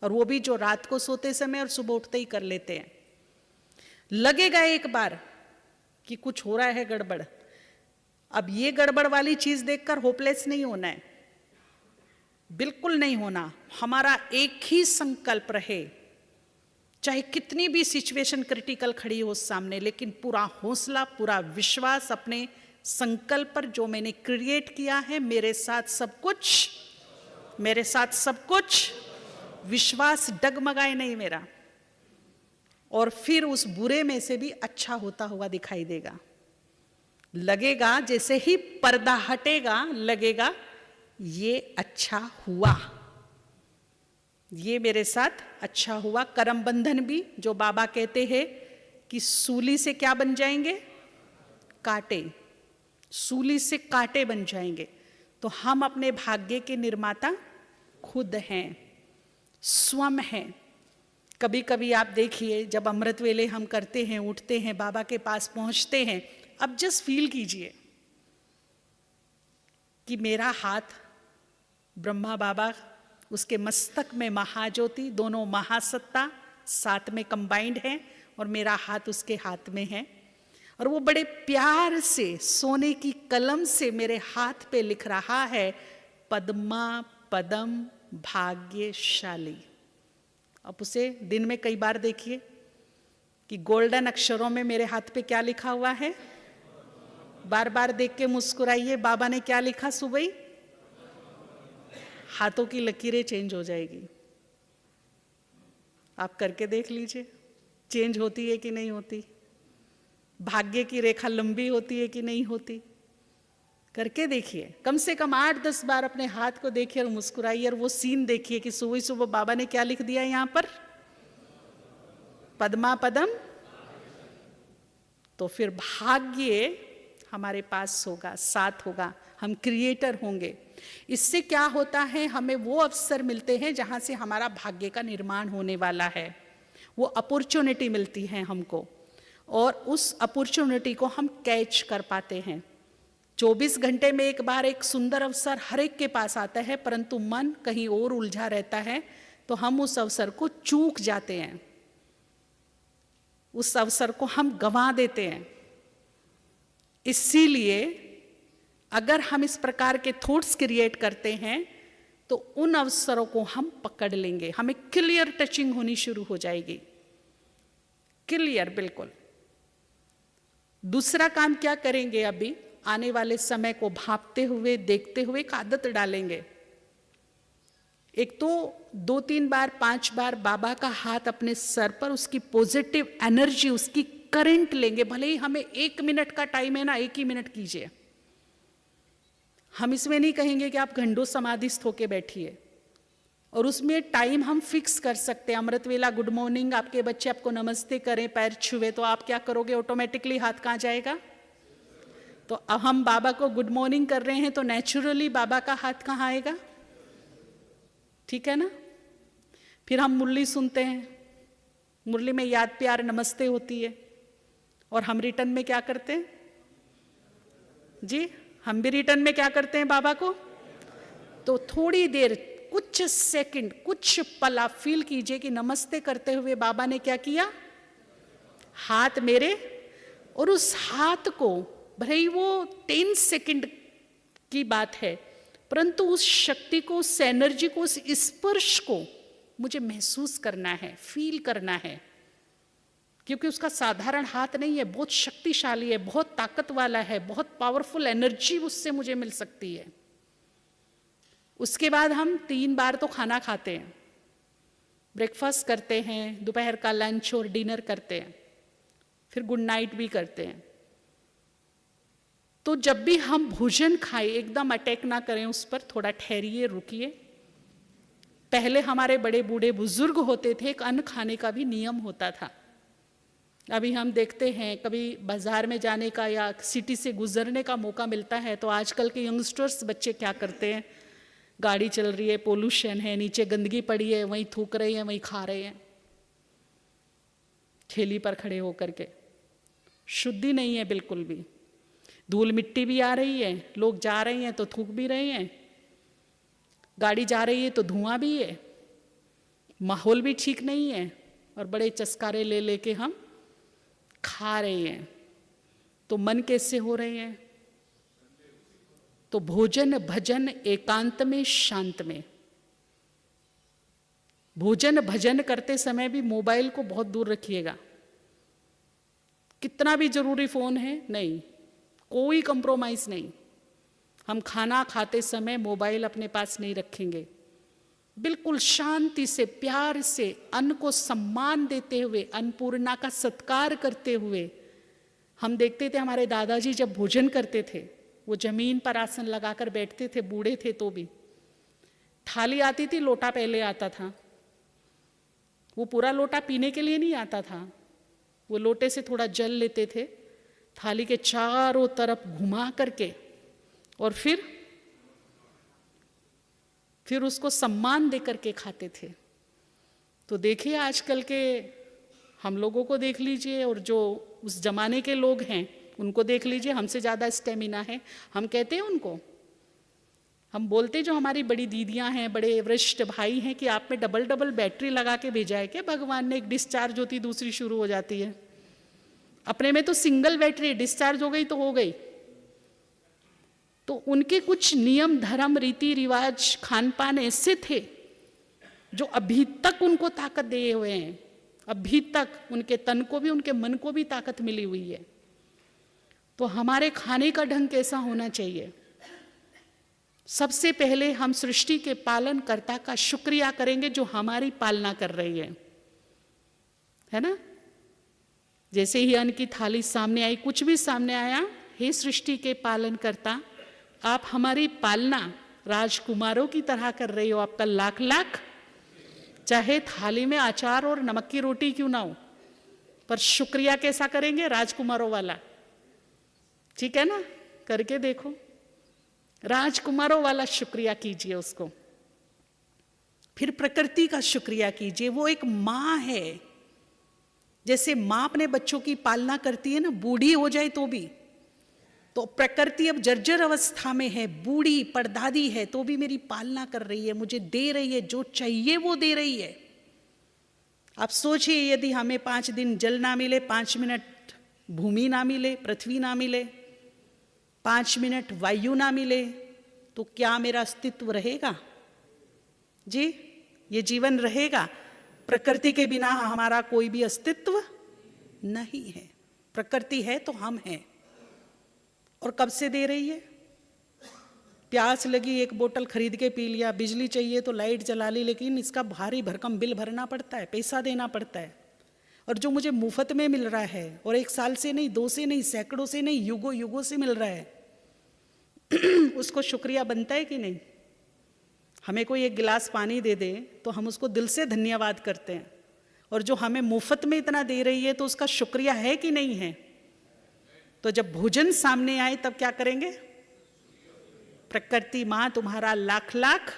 और वो भी जो रात को सोते समय और सुबह उठते ही कर लेते हैं। लगेगा एक बार कि कुछ हो रहा है गड़बड़। अब ये गड़बड़ वाली चीज देखकर होपलेस नहीं होना है, बिल्कुल नहीं होना। हमारा एक ही संकल्प रहे, चाहे कितनी भी सिचुएशन क्रिटिकल खड़ी हो सामने, लेकिन पूरा हौसला, पूरा विश्वास अपने संकल्प पर, जो मैंने क्रिएट किया है, मेरे साथ सब कुछ, मेरे साथ सब कुछ, विश्वास डगमगाए नहीं मेरा। और फिर उस बुरे में से भी अच्छा होता हुआ दिखाई देगा। लगेगा जैसे ही पर्दा हटेगा, लगेगा ये अच्छा हुआ, ये मेरे साथ अच्छा हुआ। कर्म बंधन भी, जो बाबा कहते हैं कि सूली से क्या बन जाएंगे? कांटे, सूली से कांटे बन जाएंगे। तो हम अपने भाग्य के निर्माता खुद हैं, स्वयं हैं। कभी कभी आप देखिए, जब अमृत वेले हम करते हैं, उठते हैं, बाबा के पास पहुंचते हैं, अब जस्ट फील कीजिए कि मेरा हाथ ब्रह्मा बाबा, उसके मस्तक में महाज्योति, दोनों महासत्ता साथ में कंबाइंड हैं, और मेरा हाथ उसके हाथ में है। और वो बड़े प्यार से सोने की कलम से मेरे हाथ पे लिख रहा है, पद्मा पदम भाग्यशाली। अब उसे दिन में कई बार देखिए कि गोल्डन अक्षरों में मेरे हाथ पे क्या लिखा हुआ है। बार बार देख के मुस्कुराइए, बाबा ने क्या लिखा सुबह ही? हाथों की लकीरें चेंज हो जाएगी। आप करके देख लीजिए, चेंज होती है कि नहीं होती। भाग्य की रेखा लंबी होती है कि नहीं होती। करके देखिए, कम से कम 8-10 बार अपने हाथ को देखिए और मुस्कुराइए और वो सीन देखिए कि सुबह सुबह बाबा ने क्या लिख दिया यहाँ पर, पद्मा पदम। तो फिर भाग्य हमारे पास होगा, साथ होगा, हम क्रिएटर होंगे। इससे क्या होता है, हमें वो अवसर मिलते हैं जहाँ से हमारा भाग्य का निर्माण होने वाला है, वो अपॉर्चुनिटी मिलती है हमको, और उस अपॉर्चुनिटी को हम कैच कर पाते हैं। 24 घंटे में एक बार एक सुंदर अवसर हर एक के पास आता है, परंतु मन कहीं और उलझा रहता है, तो हम उस अवसर को चूक जाते हैं, उस अवसर को हम गंवा देते हैं। इसीलिए अगर हम इस प्रकार के थॉट्स क्रिएट करते हैं तो उन अवसरों को हम पकड़ लेंगे, हमें क्लियर टचिंग होनी शुरू हो जाएगी, क्लियर बिल्कुल। दूसरा काम क्या करेंगे, अभी आने वाले समय को भांपते हुए देखते हुए एक आदत डालेंगे। एक तो 2-3 बार 5 बार बाबा का हाथ अपने सर पर, उसकी पॉजिटिव एनर्जी, उसकी करंट लेंगे। भले ही हमें 1 मिनट का टाइम है ना, 1 ही मिनट कीजिए। हम इसमें नहीं कहेंगे कि आप घंटों समाधिस्थ होके बैठिए, और उसमें टाइम हम फिक्स कर सकते हैं। अमृत वेला, गुड मॉर्निंग, आपके बच्चे आपको नमस्ते करें, पैर छुए, तो आप क्या करोगे, ऑटोमेटिकली हाथ कहाँ जाएगा। तो अब हम बाबा को गुड मॉर्निंग कर रहे हैं तो नेचुरली बाबा का हाथ कहाँ आएगा, ठीक है ना। फिर हम मुरली सुनते हैं, मुरली में याद प्यार नमस्ते होती है, और हम रिटर्न में क्या करते हैं जी, हम भी रिटर्न में क्या करते हैं बाबा को। तो थोड़ी देर, कुछ सेकंड, कुछ पल आप फील कीजिए कि नमस्ते करते हुए बाबा ने क्या किया, हाथ मेरे, और उस हाथ को, भले ही वो 10 सेकंड की बात है, परंतु उस शक्ति को, उस एनर्जी को, उस स्पर्श को मुझे महसूस करना है, फील करना है, क्योंकि उसका साधारण हाथ नहीं है, बहुत शक्तिशाली है, बहुत ताकत वाला है, बहुत पावरफुल एनर्जी उससे मुझे मिल सकती है। उसके बाद हम 3 बार तो खाना खाते हैं, ब्रेकफास्ट करते हैं, दोपहर का लंच और डिनर करते हैं, फिर गुड नाइट भी करते हैं। तो जब भी हम भोजन खाएं, एकदम अटैक ना करें उस पर, थोड़ा ठहरिए, रुकिए। पहले हमारे बड़े बूढ़े बुजुर्ग होते थे, एक अन्न खाने का भी नियम होता था। अभी हम देखते हैं, कभी बाजार में जाने का या सिटी से गुजरने का मौका मिलता है तो आजकल के यंगस्टर्स बच्चे क्या करते हैं, गाड़ी चल रही है, पोल्यूशन है, नीचे गंदगी पड़ी है, वहीं थूक रहे हैं, वहीं खा रहे हैं, ठेली पर खड़े होकर के। शुद्धि नहीं है बिल्कुल भी, धूल मिट्टी भी आ रही है, लोग जा रहे हैं तो थूक भी रहे हैं, गाड़ी जा रही है तो धुआं भी है, माहौल भी ठीक नहीं है, और बड़े चस्कारे ले लेके हम खा रहे हैं। तो मन कैसे हो रहे हैं, तो भोजन भजन एकांत में, शांत में। भोजन भजन करते समय भी मोबाइल को बहुत दूर रखिएगा, कितना भी जरूरी फोन है, नहीं, कोई कंप्रोमाइज नहीं। हम खाना खाते समय मोबाइल अपने पास नहीं रखेंगे, बिल्कुल शांति से, प्यार से, अन्न को सम्मान देते हुए, अन्नपूर्णा का सत्कार करते हुए। हम देखते थे हमारे दादाजी जब भोजन करते थे, वो जमीन पर आसन लगाकर बैठते थे, बूढ़े थे तो भी। थाली आती थी, लोटा पहले आता था, वो पूरा लोटा पीने के लिए नहीं आता था, वो लोटे से थोड़ा जल लेते थे, थाली के चारों तरफ घुमा करके, और फिर उसको सम्मान दे करके खाते थे। तो देखिए आजकल के हम लोगों को देख लीजिए, और जो उस जमाने के लोग हैं उनको देख लीजिए, हमसे ज़्यादा स्टेमिना है। हम कहते हैं उनको, हम बोलते जो हमारी बड़ी दीदियां हैं, बड़े वरिष्ठ भाई हैं, कि आप में डबल डबल बैटरी लगा के भेजा है क्या भगवान ने, एक डिस्चार्ज होती दूसरी शुरू हो जाती है। अपने में तो सिंगल बैटरी, डिस्चार्ज हो गई तो हो गई। तो उनके कुछ नियम धर्म रीति रिवाज खान पान ऐसे थे जो अभी तक उनको ताकत दिए हुए हैं, अभी तक उनके तन को भी, उनके मन को भी ताकत मिली हुई है। तो हमारे खाने का ढंग कैसा होना चाहिए, सबसे पहले हम सृष्टि के पालनकर्ता का शुक्रिया करेंगे जो हमारी पालना कर रही है ना। जैसे ही अन्न की थाली सामने आई, कुछ भी सामने आया, हे सृष्टि के पालनकर्ता, आप हमारी पालना राजकुमारों की तरह कर रही हो, आपका लाख लाख, चाहे थाली में अचार और नमक की रोटी क्यों ना हो, पर शुक्रिया कैसा करेंगे? राजकुमारों वाला। ठीक है ना? करके देखो, राजकुमारों वाला शुक्रिया कीजिए उसको। फिर प्रकृति का शुक्रिया कीजिए, वो एक माँ है। जैसे माँ अपने बच्चों की पालना करती है ना, बूढ़ी हो जाए तो भी, तो प्रकृति अब जर्जर अवस्था में है, बूढ़ी परदादी है, तो भी मेरी पालना कर रही है, मुझे दे रही है, जो चाहिए वो दे रही है। आप सोचिए, यदि हमें 5 दिन जल ना मिले, 5 मिनट भूमि ना मिले, पृथ्वी ना मिले, 5 मिनट वायु ना मिले, तो क्या मेरा अस्तित्व रहेगा? जी, ये जीवन रहेगा? प्रकृति के बिना हमारा कोई भी अस्तित्व नहीं है। प्रकृति है तो हम हैं। और कब से दे रही है? प्यास लगी, एक बोतल खरीद के पी लिया, बिजली चाहिए तो लाइट जला ली, लेकिन इसका भारी भरकम बिल भरना पड़ता है, पैसा देना पड़ता है। और जो मुझे मुफ्त में मिल रहा है, और 1 साल से नहीं, 2 से नहीं, सैकड़ों से नहीं, युगों युगों से मिल रहा है, उसको शुक्रिया बनता है कि नहीं? हमें कोई एक गिलास पानी दे दे तो हम उसको दिल से धन्यवाद करते हैं, और जो हमें मुफ्त में इतना दे रही है तो उसका शुक्रिया है कि नहीं है? तो जब भोजन सामने आए तब क्या करेंगे? प्रकृति माँ तुम्हारा लाख लाख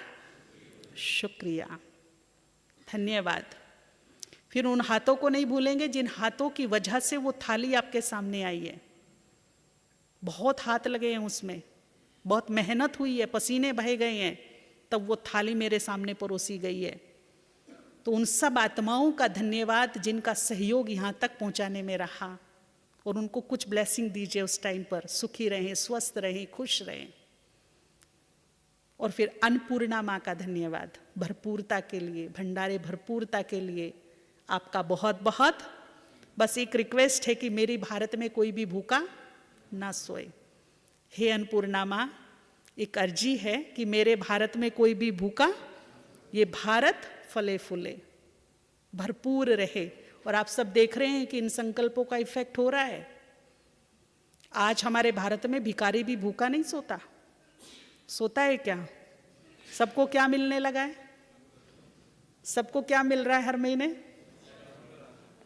शुक्रिया, धन्यवाद। फिर उन हाथों को नहीं भूलेंगे जिन हाथों की वजह से वो थाली आपके सामने आई है। बहुत हाथ लगे हैं उसमें, बहुत मेहनत हुई है, पसीने बहे गए हैं, तब वो थाली मेरे सामने परोसी गई है। तो उन सब आत्माओं का धन्यवाद जिनका सहयोग यहाँ तक पहुँचाने में रहा, और उनको कुछ ब्लेसिंग दीजिए उस टाइम पर, सुखी रहें, स्वस्थ रहें, खुश रहें। और फिर अन्नपूर्णा माँ का धन्यवाद, भरपूरता के लिए, भंडारे भरपूरता के लिए आपका बहुत बहुत। बस एक रिक्वेस्ट है कि मेरी भारत में कोई भी भूखा ना सोए। हे अन्नपूर्णा माँ, एक अर्जी है कि मेरे भारत में कोई भी भूखा, ये भारत फले फूले, भरपूर रहे। और आप सब देख रहे हैं कि इन संकल्पों का इफेक्ट हो रहा है। आज हमारे भारत में भिखारी भी भूखा नहीं सोता। सोता है क्या? सबको क्या मिलने लगा है? सबको क्या मिल रहा है हर महीने?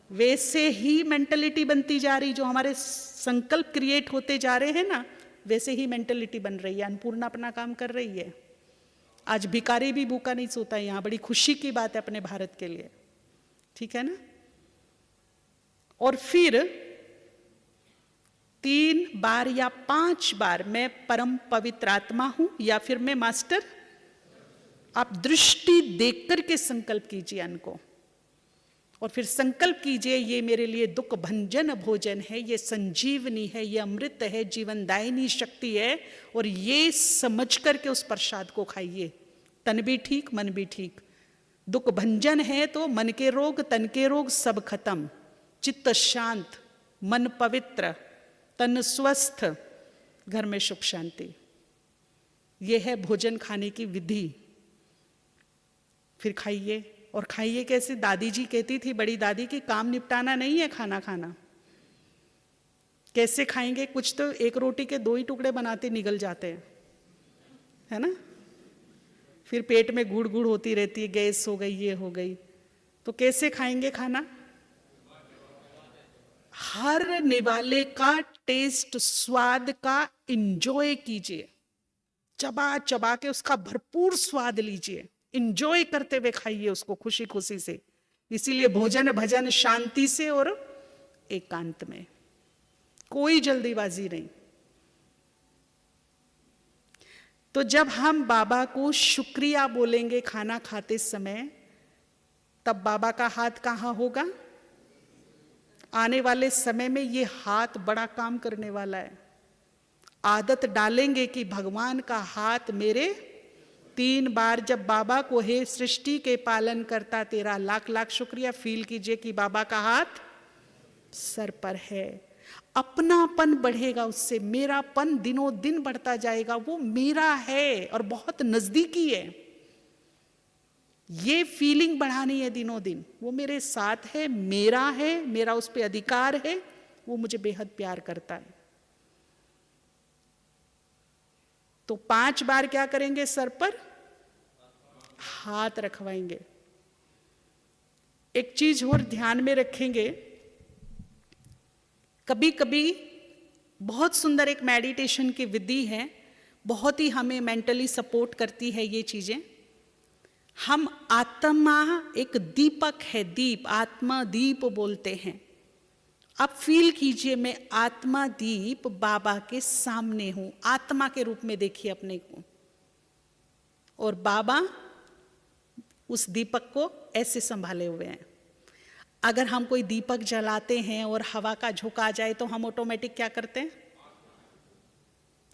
वैसे ही मेंटलिटी बनती जा रही, जो हमारे संकल्प क्रिएट होते जा रहे हैं ना, वैसे ही मेंटलिटी बन रही है। अन्नपूर्णा अपना काम कर रही है। आज भिखारी भी भूखा नहीं सोता है। यहाँ बड़ी खुशी की बात है अपने भारत के लिए। ठीक है ना? और फिर 3 बार या 5 बार मैं परम पवित्र आत्मा हूं, या फिर मैं मास्टर। आप दृष्टि देख करके संकल्प कीजिए अन्न को, और फिर संकल्प कीजिए ये मेरे लिए दुख भंजन भोजन है, ये संजीवनी है, ये अमृत है, जीवनदायिनी शक्ति है। और ये समझ करके उस प्रसाद को खाइए। तन भी ठीक, मन भी ठीक। दुख भंजन है तो मन के रोग, तन के रोग सब खत्म, चित्त शांत, मन पवित्र, तन स्वस्थ, घर में सुख शांति। यह है भोजन खाने की विधि। फिर खाइए। और खाइए कैसे? दादी जी कहती थी, बड़ी दादी, की काम निपटाना नहीं है खाना खाना। कैसे खाएंगे? कुछ तो एक रोटी के 2 ही टुकड़े बनाते निगल जाते हैं, है ना? फिर पेट में गुड़ गुड़ होती रहती है, गैस हो गई, ये हो गई। तो कैसे खाएंगे खाना? हर निवाले का टेस्ट, स्वाद का इंजॉय कीजिए। चबा चबा के उसका भरपूर स्वाद लीजिए, इंजॉय करते हुए खाइए उसको खुशी खुशी से। इसीलिए भोजन भजन शांति से और एकांत में, कोई जल्दीबाजी नहीं। तो जब हम बाबा को शुक्रिया बोलेंगे खाना खाते समय, तब बाबा का हाथ कहाँ होगा? आने वाले समय में ये हाथ बड़ा काम करने वाला है। आदत डालेंगे कि भगवान का हाथ मेरे 3 बार, जब बाबा को हे सृष्टि के पालन करता तेरा लाख लाख शुक्रिया, फील कीजिए कि बाबा का हाथ सर पर है। अपनापन बढ़ेगा उससे, मेरापन दिनों दिन बढ़ता जाएगा। वो मेरा है और बहुत नजदीकी है। ये फीलिंग बढ़ानी है दिनों दिन। वो मेरे साथ है, मेरा उस पर अधिकार है, वो मुझे बेहद प्यार करता है। तो 5 बार क्या करेंगे? सर पर हाथ रखवाएंगे। एक चीज और ध्यान में रखेंगे, कभी कभी बहुत सुंदर एक मेडिटेशन की विधि है, बहुत ही हमें मेंटली सपोर्ट करती है ये चीजें। हम आत्मा एक दीपक है, दीप, आत्मा दीप बोलते हैं। आप फील कीजिए, मैं आत्मा दीप बाबा के सामने हूं, आत्मा के रूप में देखिए अपने को, और बाबा उस दीपक को ऐसे संभाले हुए हैं। अगर हम कोई दीपक जलाते हैं और हवा का झोंका आ जाए तो हम ऑटोमेटिक क्या करते हैं?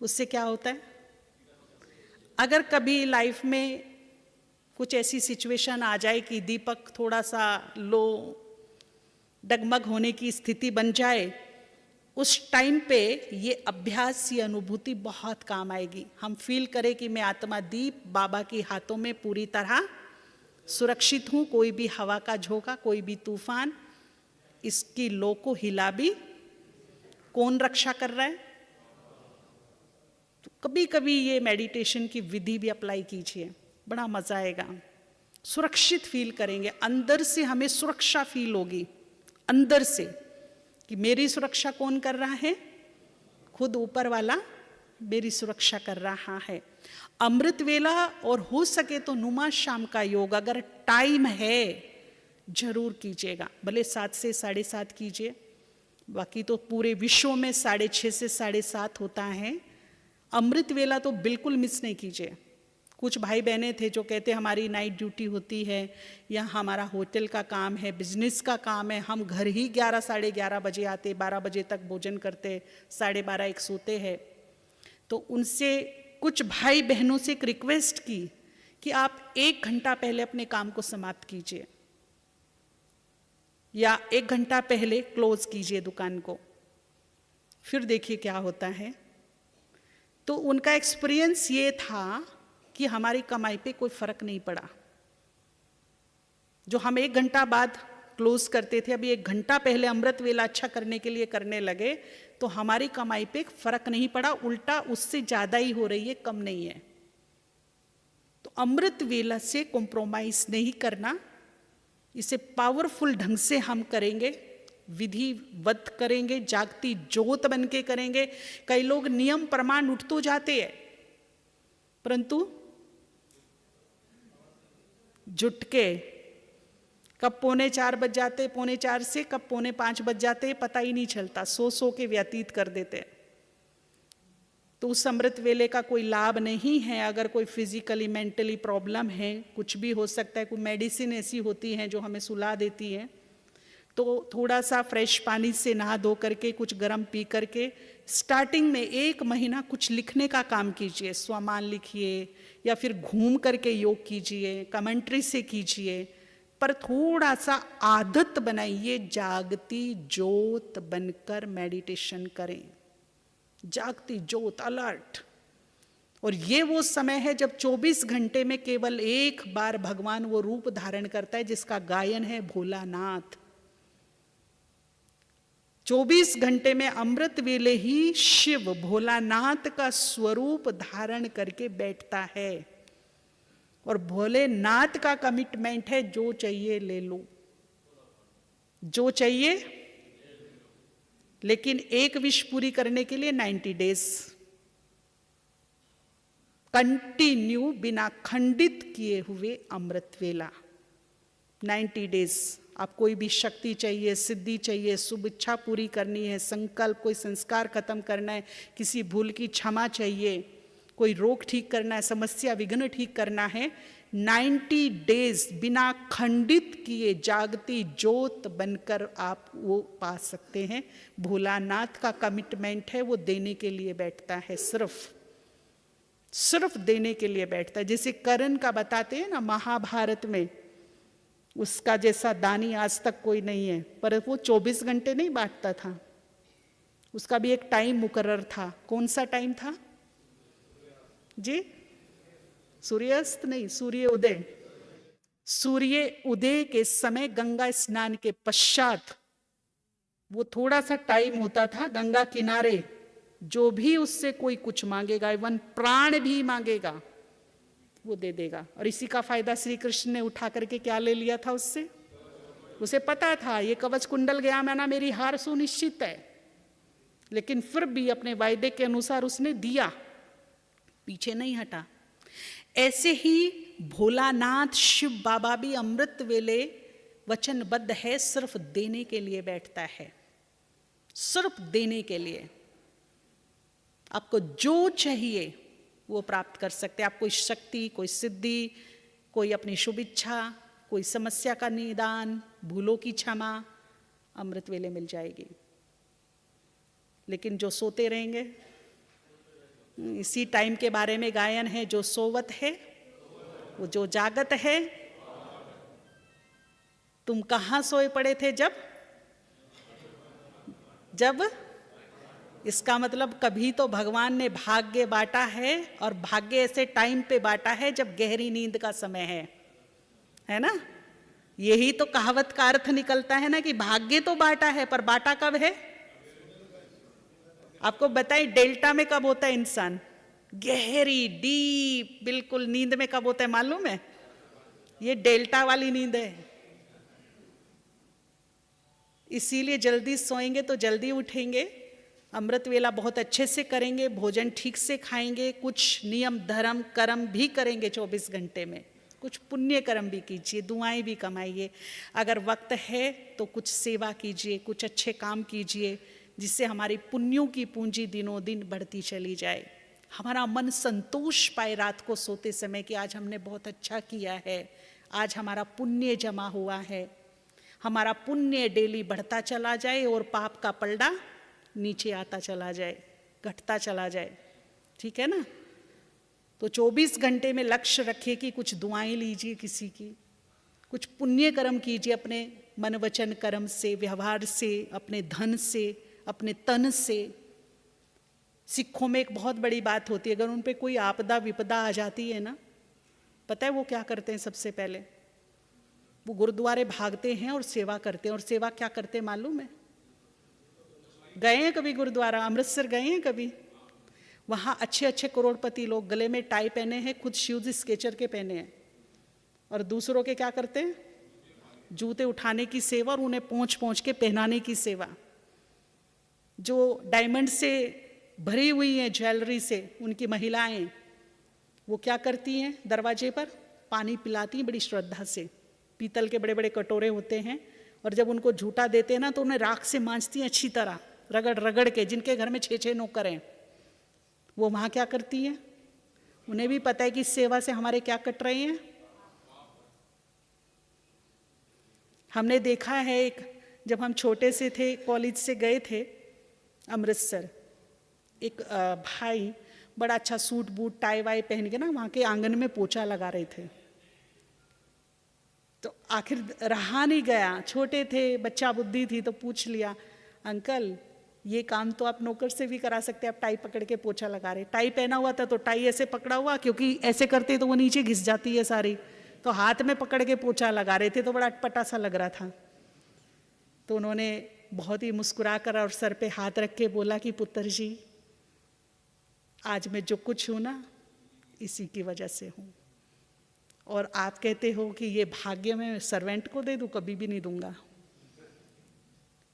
उससे क्या होता है? अगर कभी लाइफ में कुछ ऐसी सिचुएशन आ जाए कि दीपक थोड़ा सा लो, डगमग होने की स्थिति बन जाए, उस टाइम पे ये अभ्यास, ये अनुभूति बहुत काम आएगी। हम फील करें कि मैं आत्मा दीप बाबा के हाथों में पूरी तरह सुरक्षित हूं, कोई भी हवा का झोंका, कोई भी तूफान इसकी लो को हिला भी कौन रक्षा कर रहा है? तो कभी कभी ये मेडिटेशन की विधि भी अप्लाई कीजिए, बड़ा मजा आएगा, सुरक्षित फील करेंगे, अंदर से हमें सुरक्षा फील होगी, अंदर से, कि मेरी सुरक्षा कौन कर रहा है? खुद ऊपर वाला मेरी सुरक्षा कर रहा है। अमृत वेला और हो सके तो नुमा शाम का योग अगर टाइम है जरूर कीजिएगा, भले 7 से 7:30 कीजिए, बाकी तो पूरे विश्व में 6:30 से 7:30 होता है। अमृत वेला तो बिल्कुल मिस नहीं कीजिए। कुछ भाई बहनें थे जो कहते हमारी नाइट ड्यूटी होती है या हमारा होटल का काम है, बिजनेस का काम है, हम घर ही 11 साढ़े 11 बजे आते, 12 बजे तक भोजन करते, 12:30 1 सोते हैं। तो उनसे कुछ भाई बहनों से एक रिक्वेस्ट की कि आप 1 घंटा पहले अपने काम को समाप्त कीजिए या 1 घंटा पहले क्लोज कीजिए दुकान को, फिर देखिए क्या होता है। तो उनका एक्सपीरियंस ये था कि हमारी कमाई पे कोई फर्क नहीं पड़ा। जो हम 1 घंटा बाद क्लोज करते थे, अभी 1 घंटा पहले अमृत वेला अच्छा करने के लिए करने लगे, तो हमारी कमाई पे फर्क नहीं पड़ा, उल्टा उससे ज्यादा ही हो रही है, कम नहीं है। तो अमृत वेला से कॉम्प्रोमाइज नहीं करना, इसे पावरफुल ढंग से हम करेंगे, विधिवत करेंगे, जागती ज्योत बन के करेंगे। कई लोग नियम प्रमाण उठ तो जाते हैं, परंतु जुट के कब 3:45 बज जाते, 3:45 से कब 4:45 बज जाते पता ही नहीं चलता, सो के व्यतीत कर देते। तो उस अमृत वेले का कोई लाभ नहीं है। अगर कोई फिजिकली मेंटली प्रॉब्लम है, कुछ भी हो सकता है, कोई मेडिसिन ऐसी होती हैं जो हमें सुला देती है, तो थोड़ा सा फ्रेश पानी से नहा धो करके, कुछ गर्म पी करके, स्टार्टिंग में 1 महीना कुछ लिखने का काम कीजिए, स्वमान लिखिए या फिर घूम करके योग कीजिए, कमेंट्री से कीजिए, पर थोड़ा सा आदत बनाइए, जागती ज्योत बनकर मेडिटेशन करें, जागती ज्योत, अलर्ट। और ये वो समय है जब 24 घंटे में केवल 1 बार भगवान वो रूप धारण करता है जिसका गायन है भोलानाथ। 24 घंटे में अमृत वेले ही शिव भोलानाथ का स्वरूप धारण करके बैठता है। और भोलेनाथ का कमिटमेंट है, जो चाहिए ले लो, जो चाहिए, लेकिन एक विश पूरी करने के लिए 90 डेज कंटिन्यू, बिना खंडित किए हुए अमृत वेला, 90 डेज। आप कोई भी शक्ति चाहिए, सिद्धि चाहिए, शुभ इच्छा पूरी करनी है, संकल्प, कोई संस्कार खत्म करना है, किसी भूल की क्षमा चाहिए, कोई रोग ठीक करना है, समस्या विघ्न ठीक करना है, 90 डेज बिना खंडित किए जागती ज्योत बनकर आप वो पा सकते हैं। भोलानाथ का कमिटमेंट है, वो देने के लिए बैठता है, सिर्फ देने के लिए बैठता है। जैसे कर्ण का बताते हैं ना महाभारत में, उसका जैसा दानी आज तक कोई नहीं है, पर वो 24 घंटे नहीं बांटता था, उसका भी एक टाइम मुकर्रर था। कौन सा टाइम था जी? सूर्यास्त नहीं, सूर्य उदय। सूर्य उदय के समय गंगा स्नान के पश्चात वो थोड़ा सा टाइम होता था, गंगा किनारे जो भी उससे कोई कुछ मांगेगा, इवन प्राण भी मांगेगा, वो दे देगा। और इसी का फायदा श्री कृष्ण ने उठा करके क्या ले लिया था उससे? उसे पता था ये कवच कुंडल गया मैंने, मेरी हार सुनिश्चित है, लेकिन फिर भी अपने वायदे के अनुसार उसने दिया, पीछे नहीं हटा। ऐसे ही भोलानाथ शिव बाबा भी अमृत वेले वचनबद्ध है, सिर्फ देने के लिए बैठता है, सिर्फ देने के लिए। आपको जो चाहिए वो प्राप्त कर सकते हैं। आप कोई शक्ति, कोई सिद्धि, कोई अपनी शुभ इच्छा, कोई समस्या का निदान, भूलों की क्षमा, अमृत वेले मिल जाएगी। लेकिन जो सोते रहेंगे, इसी टाइम के बारे में गायन है, जो सोवत है वो जो जागत है। तुम कहाँ सोए पड़े थे जब इसका मतलब कभी तो भगवान ने भाग्य बांटा है, और भाग्य ऐसे टाइम पे बांटा है जब गहरी नींद का समय है ना। यही तो कहावत का अर्थ निकलता है ना कि भाग्य तो बांटा है, पर बांटा कब है? आपको बताइए डेल्टा में कब होता है इंसान? गहरी डीप बिल्कुल नींद में कब होता है मालूम है? ये डेल्टा वाली नींद है। इसीलिए जल्दी सोएंगे तो जल्दी उठेंगे, अमृत वेला बहुत अच्छे से करेंगे, भोजन ठीक से खाएंगे, कुछ नियम धर्म कर्म भी करेंगे 24 घंटे में, कुछ पुण्य कर्म भी कीजिए, दुआएं भी कमाइए। अगर वक्त है तो कुछ सेवा कीजिए, कुछ अच्छे काम कीजिए, जिससे हमारी पुण्यों की पूंजी दिनों दिन बढ़ती चली जाए। हमारा मन संतोष पाए रात को सोते समय कि आज हमने बहुत अच्छा किया है, आज हमारा पुण्य जमा हुआ है। हमारा पुण्य डेली बढ़ता चला जाए और पाप का पलड़ा नीचे आता चला जाए, घटता चला जाए। ठीक है ना। तो 24 घंटे में लक्ष्य रखिए कि कुछ दुआएं लीजिए किसी की, कुछ पुण्य कर्म कीजिए अपने मन वचन कर्म से, व्यवहार से, अपने धन से, अपने तन से। सिखों में एक बहुत बड़ी बात होती है, अगर उन पे कोई आपदा विपदा आ जाती है ना, पता है वो क्या करते हैं? सबसे पहले वो गुरुद्वारे भागते हैं और सेवा करते हैं। और सेवा क्या करते हैं मालूम है? गए हैं कभी गुरुद्वारा? अमृतसर गए हैं कभी? वहाँ अच्छे अच्छे करोड़पति लोग गले में टाई पहने हैं, खुद शूज स्केचर के पहने हैं, और दूसरों के क्या करते हैं? जूते उठाने की सेवा और उन्हें पोंछ पोंछ के पहनाने की सेवा। जो डायमंड से भरी हुई हैं ज्वेलरी से उनकी महिलाएं, वो क्या करती हैं? दरवाजे पर पानी पिलाती हैं बड़ी श्रद्धा से, पीतल के बड़े बड़े कटोरे होते हैं, और जब उनको झूठा देते हैं ना तो उन्हें राख से मांजती हैं अच्छी तरह, रगड़ रगड़ के। जिनके घर में 6-6 नौकर हैं वो वहाँ क्या करती हैं? उन्हें भी पता है कि इस सेवा से हमारे क्या कट रहे हैं। हमने देखा है, एक जब हम छोटे से थे, कॉलेज से गए थे अमृतसर, एक भाई बड़ा अच्छा सूट बूट टाई वाई पहन के ना वहाँ के आंगन में पोछा लगा रहे थे। तो आखिर रहा नहीं गया, छोटे थे, बच्चा बुद्धि थी, तो पूछ लिया, अंकल ये काम तो आप नौकर से भी करा सकते हैं, आप टाई पकड़ के पोछा लगा रहे। टाई पहना हुआ था तो टाई ऐसे पकड़ा हुआ, क्योंकि ऐसे करते तो वो नीचे घिस जाती है सारी, तो हाथ में पकड़ के पोछा लगा रहे थे, तो बड़ा अटपटा सा लग रहा था। तो उन्होंने बहुत ही मुस्कुरा कर और सर पे हाथ रख के बोला कि पुत्र जी, आज मैं जो कुछ हूँ ना इसी की वजह से हूँ, और आप कहते हो कि ये भाग्य मैं सर्वेंट को दे दूँ, कभी भी नहीं दूंगा।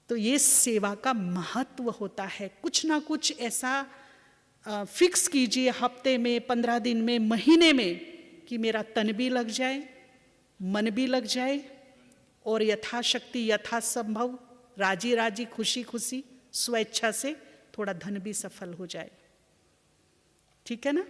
तो ये सेवा का महत्व होता है। कुछ ना कुछ ऐसा फिक्स कीजिए हफ्ते में, 15 दिन में, महीने में, कि मेरा तन भी लग जाए, मन भी लग जाए, और यथाशक्ति यथासंभव राजी राजी खुशी खुशी स्वेच्छा से थोड़ा धन भी सफल हो जाए। ठीक है ना।